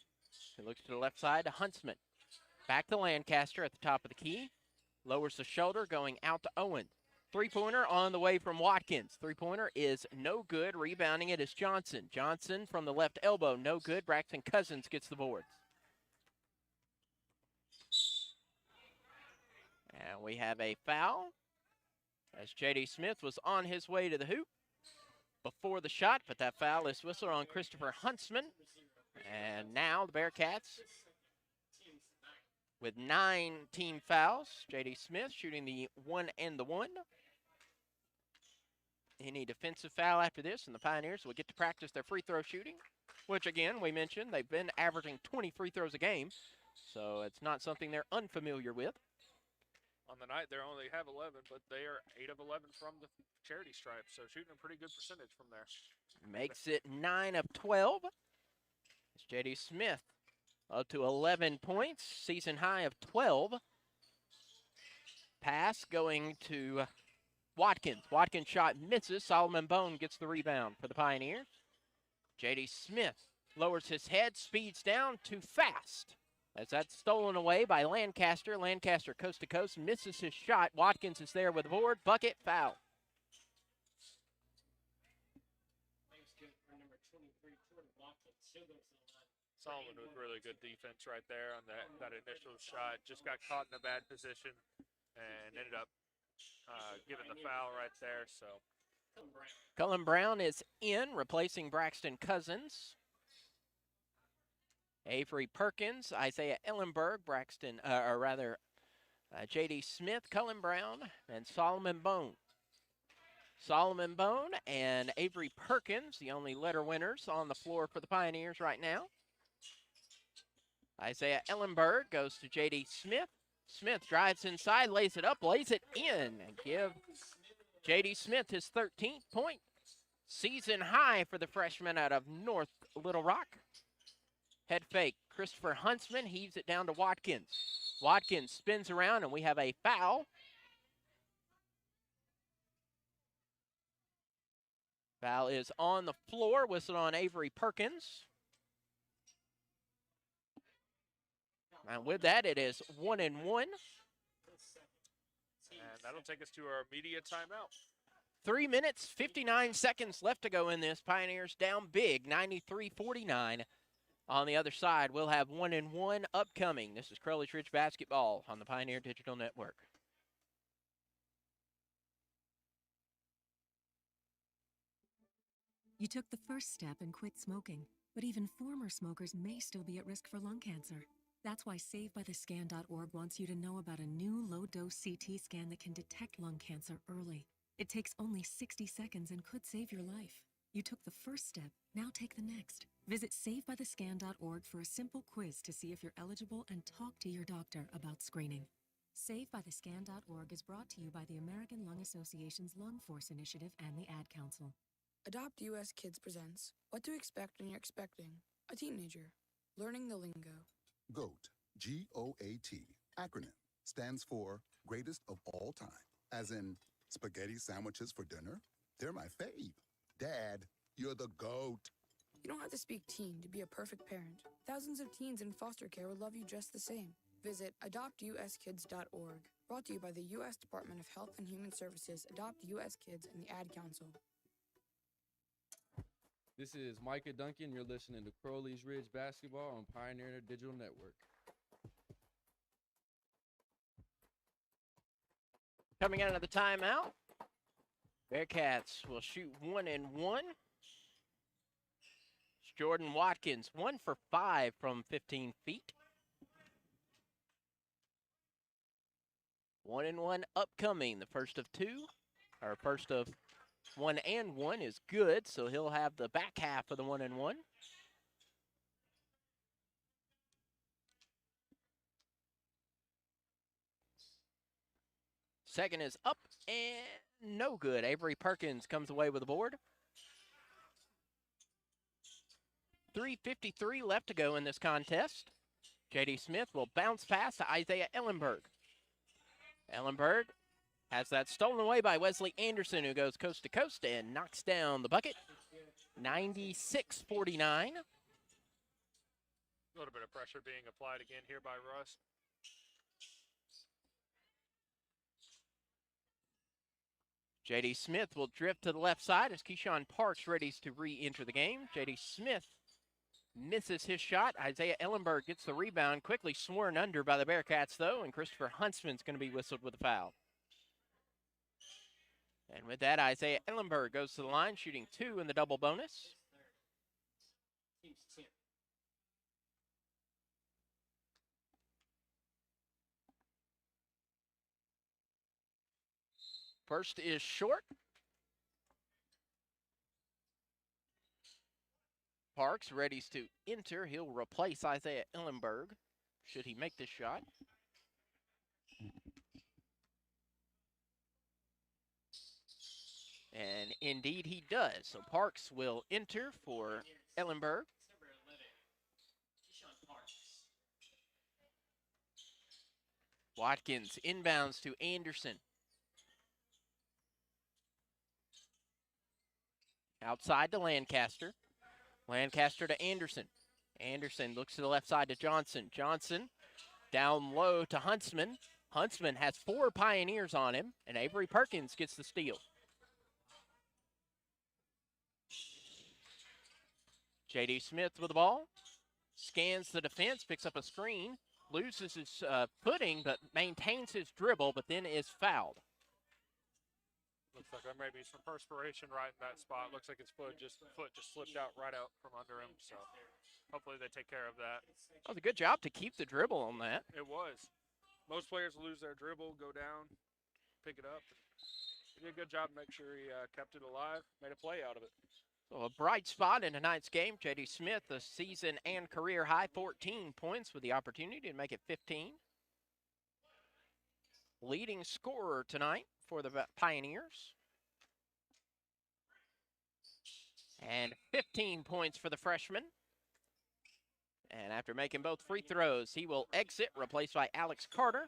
He looks to the left side to Huntsman. Back to Lancaster at the top of the key. Lowers the shoulder, going out to Owen. Three-pointer on the way from Watkins. Three-pointer is no good. Rebounding it is Johnson. Johnson from the left elbow, no good. Braxton Cousins gets the boards. And we have a foul as J.D. Smith was on his way to the hoop before the shot, but that foul is whistled on Christopher Huntsman. And now the Bearcats with 9 team fouls. J.D. Smith shooting the 1 and the 1. Any defensive foul after this, and the Pioneers will get to practice their free throw shooting, which, again, we mentioned they've been averaging 20 free throws a game, so it's not something they're unfamiliar with. On the night, they only have 11, but they are 8 of 11 from the charity stripe, so shooting a pretty good percentage from there. Makes it 9 of 12. It's J.D. Smith up to 11 points, season high of 12. Pass going to Watkins. Watkins shot misses. Solomon Bone gets the rebound for the Pioneers. J.D. Smith lowers his head, speeds down, too fast. As that's stolen away by Lancaster. Lancaster coast to coast, misses his shot. Watkins is there with the board. Bucket, foul. Solomon with really good defense right there on that initial shot. Just got caught in a bad position and ended up giving the foul right there. So Cullen Brown is in, replacing Braxton Cousins. Avery Perkins, Isaiah Ellenberg, J.D. Smith, Cullen Brown, and Solomon Bone. Solomon Bone and Avery Perkins, the only letter winners on the floor for the Pioneers right now. Isaiah Ellenberg goes to J.D. Smith. Smith drives inside, lays it up, lays it in, and give J.D. Smith his 13th point. Season high for the freshman out of North Little Rock. Head fake, Christopher Huntsman heaves it down to Watkins. Watkins spins around, and we have a foul. Foul is on the floor, whistled on Avery Perkins. And with that, it is 1-1. And that'll take us to our immediate timeout. 3 minutes, 59 seconds left to go in this. Pioneers down big, 93-49. On the other side, we'll have 1-1 upcoming. This is Crowley's Ridge Basketball on the Pioneer Digital Network. You took the first step and quit smoking, but even former smokers may still be at risk for lung cancer. That's why SaveByTheScan.org wants you to know about a new low-dose CT scan that can detect lung cancer early. It takes only 60 seconds and could save your life. You took the first step, now take the next. Visit SaveByTheScan.org for a simple quiz to see if you're eligible and talk to your doctor about screening. SaveByTheScan.org is brought to you by the American Lung Association's Lung Force Initiative and the Ad Council. Adopt US Kids presents What to Expect When You're Expecting a Teenager. Learning the Lingo. GOAT, G-O-A-T, acronym, stands for Greatest of All Time. As in, spaghetti sandwiches for dinner? They're my fave. Dad, you're the GOAT. You don't have to speak teen to be a perfect parent. Thousands of teens in foster care will love you just the same. Visit adoptuskids.org. Brought to you by the U.S. Department of Health and Human Services, Adopt U.S. Kids, and the Ad Council. This is Micah Duncan. You're listening to Crowley's Ridge Basketball on Pioneer Digital Network. Coming out of the timeout, Bearcats will shoot 1-1. It's Jordan Watkins, 1 for 5 from 15 feet. 1-1 upcoming. The first of 1-1 is good, so he'll have the back half of the 1-1. Second is up and no good. Avery Perkins comes away with a board. 3:53 left to go in this contest. J.D. Smith will bounce pass to Isaiah Ellenberg. Ellenberg has that stolen away by Wesley Anderson, who goes coast to coast and knocks down the bucket. 96-49. A little bit of pressure being applied again here by Russ. J.D. Smith will drift to the left side as Keyshawn Parks readies to re-enter the game. J.D. Smith misses his shot. Isaiah Ellenberg gets the rebound, quickly sworn under by the Bearcats, though, and Christopher Huntsman's going to be whistled with a foul. And with that, Isaiah Ellenberg goes to the line, shooting 2 in the double bonus. First is short. Parks readies to enter. He'll replace Isaiah Ellenberg, should he make this shot. And indeed he does. So Parks will enter for Ellenberg. Watkins inbounds to Anderson. Outside to Lancaster. Lancaster to Anderson. Anderson looks to the left side to Johnson. Johnson down low to Huntsman. Huntsman has 4 Pioneers on him, and Avery Perkins gets the steal. J.D. Smith with the ball. Scans the defense, picks up a screen, loses his footing, but maintains his dribble, but then is fouled. Looks like there may be some perspiration right in that spot. Looks like his foot just slipped out right out from under him. So hopefully they take care of that. That was a good job to keep the dribble on that. It was. Most players lose their dribble, go down, pick it up. He did a good job to make sure he kept it alive, made a play out of it. So a bright spot in tonight's game. J.D. Smith, the season and career high 14 points with the opportunity to make it 15. Leading scorer tonight for the Pioneers. And 15 points for the freshman. And after making both free throws, he will exit, replaced by Alex Carter.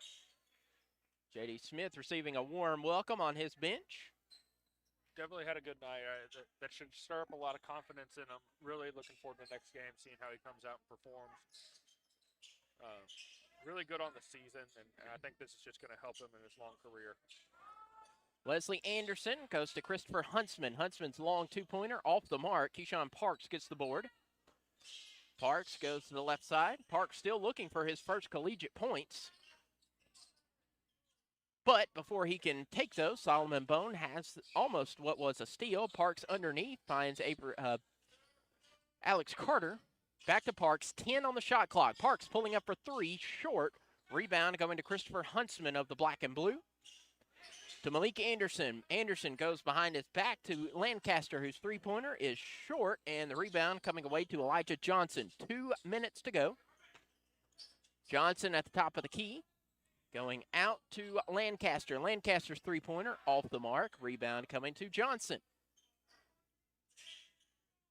J.D. Smith receiving a warm welcome on his bench. Definitely had a good night. That should stir up a lot of confidence in him. Really looking forward to the next game, seeing how he comes out and performs. Really good on the season, and I think this is just going to help him in his long career. Leslie Anderson goes to Christopher Huntsman. Huntsman's long two-pointer off the mark. Keyshawn Parks gets the board. Parks goes to the left side. Parks still looking for his first collegiate points. But before he can take those, Solomon Bone has almost what was a steal. Parks underneath finds Alex Carter. Back to Parks, 10 on the shot clock. Parks pulling up for three, short. Rebound going to Christopher Huntsman of the black and blue. To Malik Anderson. Anderson goes behind his back to Lancaster, whose three-pointer is short, and the rebound coming away to Elijah Johnson. 2 minutes to go. Johnson at the top of the key. Going out to Lancaster. Lancaster's three-pointer off the mark. Rebound coming to Johnson.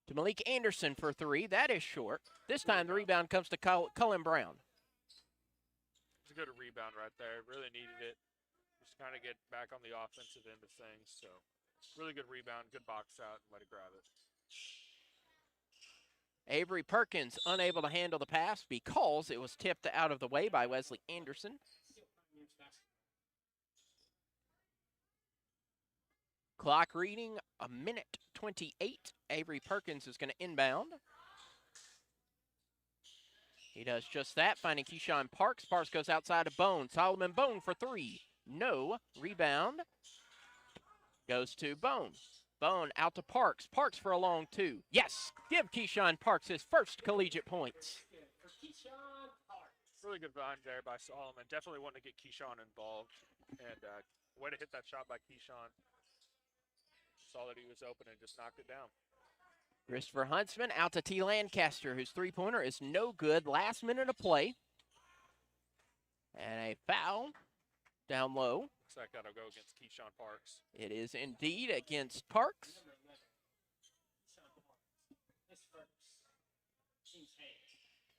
To Malik Anderson for three. That is short. This time the rebound comes to Cullen Brown. It's a good rebound right there. Really needed it. Just kind of get back on the offensive end of things. So really good rebound, good box out, and let it grab it. Avery Perkins unable to handle the pass because it was tipped out of the way by Wesley Anderson. Clock reading 1:28. Avery Perkins is going to inbound. He does just that, finding Keyshawn Parks. Parks goes outside to Bone. Solomon Bone for three. No. Rebound goes to Bone. Bone out to Parks. Parks for a long two. Yes! Give Keyshawn Parks his first collegiate points. Really good find there by Solomon. Definitely wanting to get Keyshawn involved. And way to hit that shot by Keyshawn. Saw that he was open and just knocked it down. Christopher Huntsman out to T. Lancaster, whose three-pointer is no good. Last minute of play. And a foul down low. Looks like that'll go against Keyshawn Parks. It is indeed against Parks.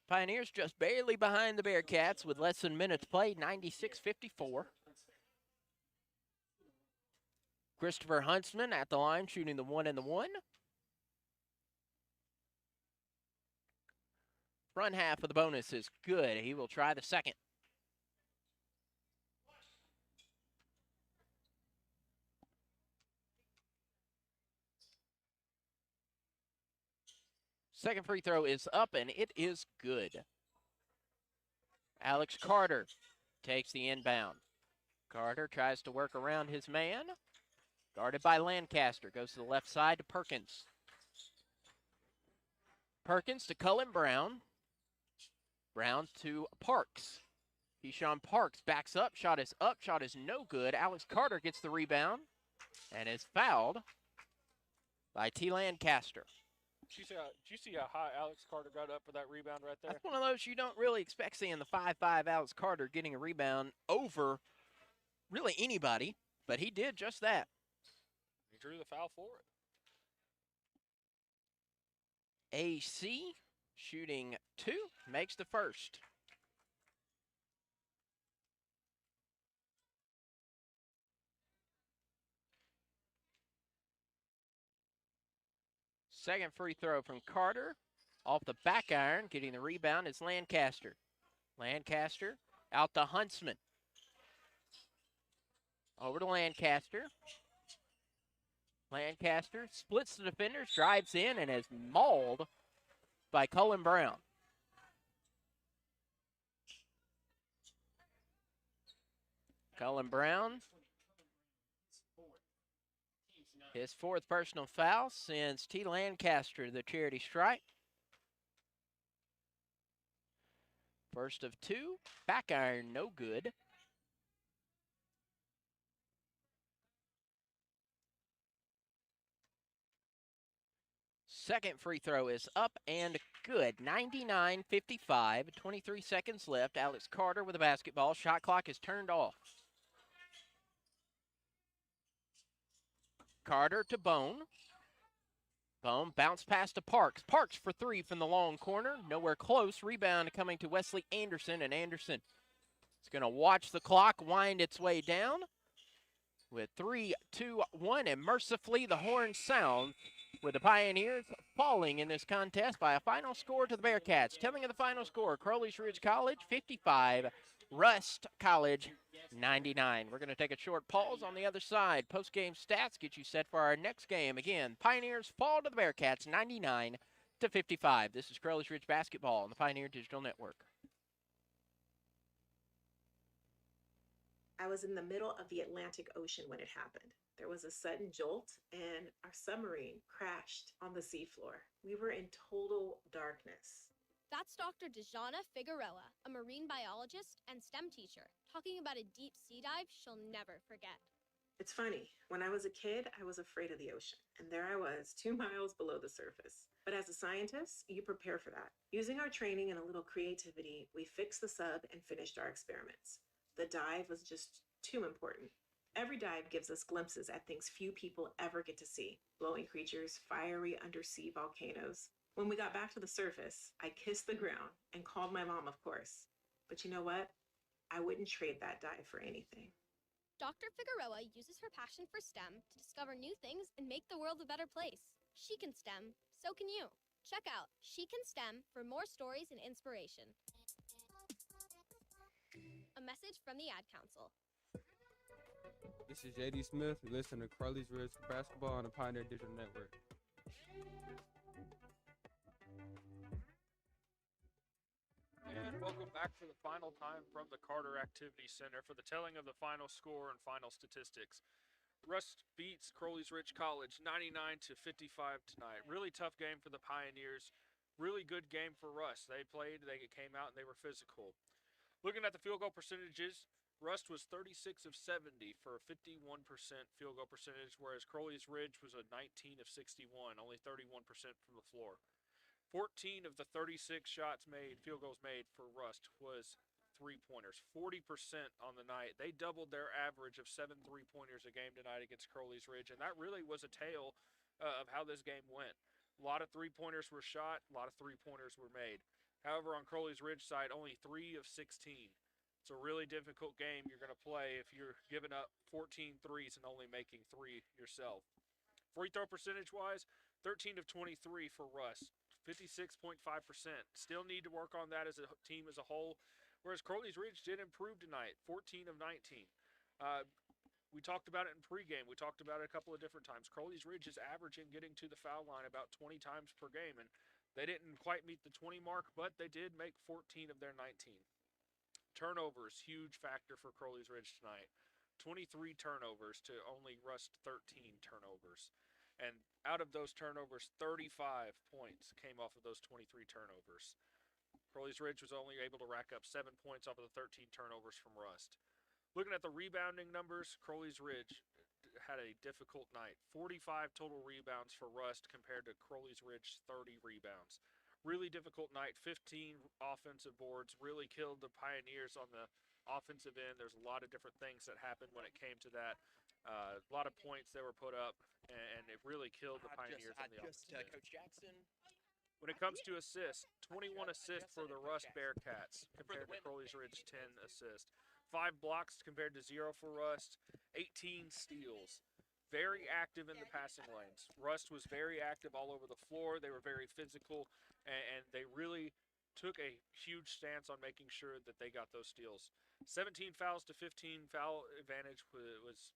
Pioneers just barely behind the Bearcats with less than minutes played, 96-54. Christopher Huntsman at the line, shooting the 1 and the 1. Front half of the bonus is good. He will try the second. Second free throw is up, and it is good. Alex Carter takes the inbound. Carter tries to work around his man. Guarded by Lancaster. Goes to the left side to Perkins. Perkins to Cullen Brown. Brown to Parks. Keyshawn Parks backs up. Shot is up. Shot is no good. Alex Carter gets the rebound and is fouled by T. Lancaster. Did you see how high Alex Carter got up for that rebound right there? That's one of those you don't really expect seeing the 5'5" Alex Carter getting a rebound over really anybody, but he did just that. He drew the foul for it. AC shooting 2, makes the first. Second free throw from Carter. Off the back iron, getting the rebound is Lancaster. Lancaster out to Huntsman. Over to Lancaster. Lancaster splits the defenders, drives in, and is mauled by Cullen Brown. Cullen Brown His 4th personal foul sends T. Lancaster to the charity stripe. First of 2, back iron, no good. Second free throw is up and good. 99-55, 23 seconds left. Alex Carter with a basketball. Shot clock is turned off. Carter to Bone. Bone bounce pass to Parks. Parks for 3 from the long corner. Nowhere close. Rebound coming to Wesley Anderson, and Anderson is going to watch the clock wind its way down with 3, 2, 1, and mercifully the horn sound with the Pioneers falling in this contest by a final score to the Bearcats. Telling of the final score, Crowley's Ridge College 55, Rust College 99. We're going to take a short pause on the other side. Post-game stats get you set for our next game. Again, Pioneers fall to the Bearcats 99-55. This is Crowley's Ridge Basketball on the Pioneer Digital Network. I was in the middle of the Atlantic Ocean when it happened. There was a sudden jolt, and our submarine crashed on the seafloor. We were in total darkness. That's Dr. Dejana Figueroa, a marine biologist and STEM teacher, talking about a deep sea dive she'll never forget. It's funny, when I was a kid, I was afraid of the ocean, and there I was, 2 miles below the surface. But as a scientist, you prepare for that. Using our training and a little creativity, we fixed the sub and finished our experiments. The dive was just too important. Every dive gives us glimpses at things few people ever get to see. Glowing creatures, fiery undersea volcanoes. When we got back to the surface, I kissed the ground and called my mom, of course. But you know what? I wouldn't trade that dive for anything. Dr. Figueroa uses her passion for STEM to discover new things and make the world a better place. She can STEM, so can you. Check out She Can STEM for more stories and inspiration. A message from the Ad Council. This is JD Smith. You listen to Crowley's Ridge Basketball on the Pioneer Digital Network. And welcome back for the final time from the Carter Activity Center for the telling of the final score and final statistics. Rust beats Crowley's Ridge College 99-55 tonight. Really tough game for the Pioneers. Really good game for Rust. They played, they came out, and they were physical. Looking at the field goal percentages, Rust was 36 of 70 for a 51% field goal percentage, whereas Crowley's Ridge was a 19 of 61, only 31% from the floor. 14 of the 36 shots made, field goals made for Rust was three-pointers, 40% on the night. They doubled their average of 7 three-pointers a game tonight against Crowley's Ridge, and that really was a tale of how this game went. A lot of three-pointers were shot, a lot of three-pointers were made. However, on Crowley's Ridge side, only 3 of 16. It's a really difficult game you're going to play if you're giving up 14 threes and only making 3 yourself. Free throw percentage-wise, 13 of 23 for Rust, 56.5%. Still need to work on that as a team as a whole, whereas Crowley's Ridge did improve tonight, 14 of 19. We talked about it in pregame. We talked about it a couple of different times. Crowley's Ridge is averaging getting to the foul line about 20 times per game, and they didn't quite meet the 20 mark, but they did make 14 of their 19. Turnovers, huge factor for Crowley's Ridge tonight. 23 turnovers to only Rust 13 turnovers. And out of those turnovers, 35 points came off of those 23 turnovers. Crowley's Ridge was only able to rack up 7 points off of the 13 turnovers from Rust. Looking at the rebounding numbers, Crowley's Ridge had a difficult night. 45 total rebounds for Rust compared to Crowley's Ridge 30 rebounds. Really difficult night, 15 offensive boards, really killed the Pioneers on the offensive end. There's a lot of different things that happened when it came to that. A lot of points that were put up, and it really killed the Pioneers on the offensive end. Coach Jackson. When it comes to assists, 21 assists for the Rust Bearcats compared to Crowley's Ridge 10 assists. 5 blocks compared to 0 for Rust, 18 steals. Very active in the passing lanes. Rust was very active all over the floor. They were very physical, and they really took a huge stance on making sure that they got those steals. 17 fouls to 15 foul advantage was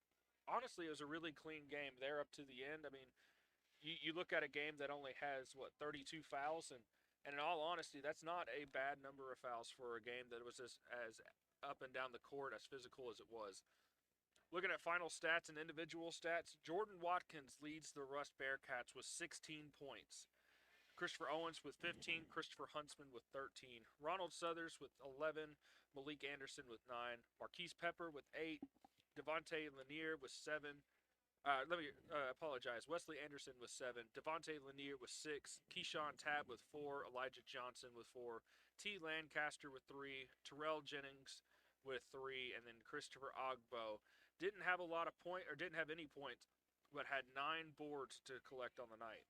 honestly, it was a really clean game there up to the end. I mean, you look at a game that only has, 32 fouls, and in all honesty, that's not a bad number of fouls for a game that was as up and down the court, as physical as it was. Looking at final stats and individual stats, Jordan Watkins leads the Rust Bearcats with 16 points. Christopher Owens with 15, Christopher Huntsman with 13, Ronald Southers with 11, Malik Anderson with 9, Marquise Pepper with 8, Devontae Lanier with 7. Apologize. Wesley Anderson with 7, Devontae Lanier with 6, Keyshawn Tabb with 4, Elijah Johnson with 4, T. Lancaster with 3, Terrell Jennings with 3, and then Christopher Ogbo didn't have any points, but had 9 boards to collect on the night.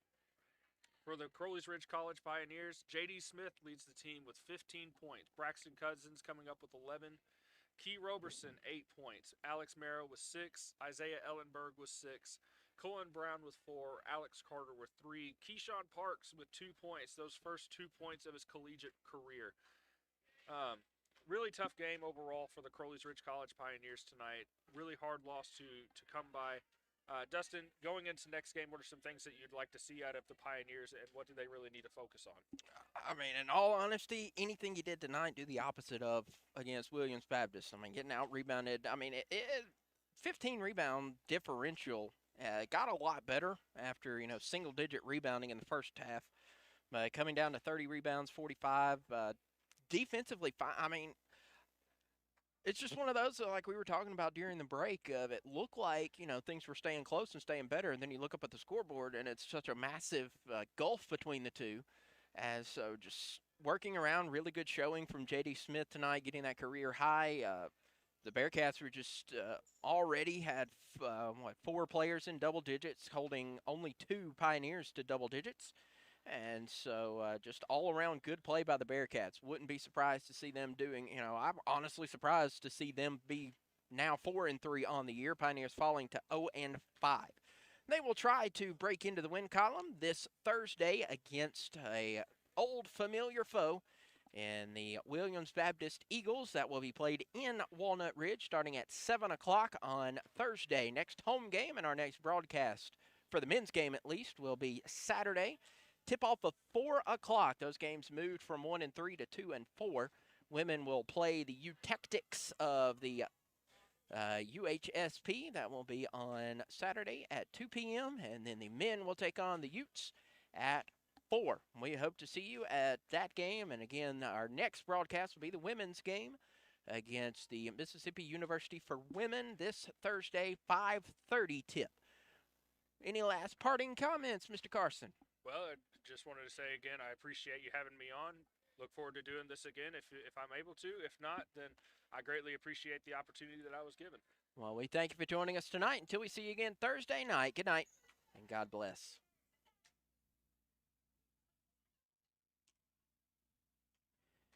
For the Crowley's Ridge College Pioneers, J.D. Smith leads the team with 15 points. Braxton Cousins coming up with 11. Key Roberson, 8 points. Alex Merrill with 6. Isaiah Ellenberg with 6. Cullen Brown with 4. Alex Carter with 3. Keyshawn Parks with 2 points. Those first 2 points of his collegiate career. Really tough game overall for the Crowley's Ridge College Pioneers tonight. Really hard loss to come by. Dustin, going into next game, what are some things that you'd like to see out of the Pioneers, and what do they really need to focus on? I mean, in all honesty, anything you did tonight, do the opposite of against Williams Baptist. I mean, getting out rebounded. I mean, 15 rebound differential got a lot better after, single-digit rebounding in the first half. Coming down to 30 rebounds, 45. Defensively, I mean, it's just one of those, like we were talking about during the break, of it looked like, things were staying close and staying better, and then you look up at the scoreboard, and it's such a massive gulf between the two. As so just working around, really good showing from J.D. Smith tonight, getting that career high. The Bearcats were just already had, 4 players in double digits, holding only 2 Pioneers to double digits. And so just all-around good play by the Bearcats. Wouldn't be surprised to see them doing, I'm honestly surprised to see them be now 4-3 on the year. Pioneers falling to 0-5. They will try to break into the win column this Thursday against a old familiar foe in the Williams Baptist Eagles. That will be played in Walnut Ridge starting at 7 o'clock on Thursday. Next home game and our next broadcast, for the men's game at least, will be Saturday. Tip-off of 4 o'clock. Those games moved from 1-3 to 2-4. Women will play the Eutectics of the UHSP. That will be on Saturday at 2 p.m. And then the men will take on the Utes at 4. We hope to see you at that game. And again, our next broadcast will be the women's game against the Mississippi University for Women this Thursday, 5:30 tip. Any last parting comments, Mr. Carson? Well, I just wanted to say again, I appreciate you having me on. Look forward to doing this again if I'm able to. If not, then I greatly appreciate the opportunity that I was given. Well, we thank you for joining us tonight. Until we see you again Thursday night, good night, and God bless.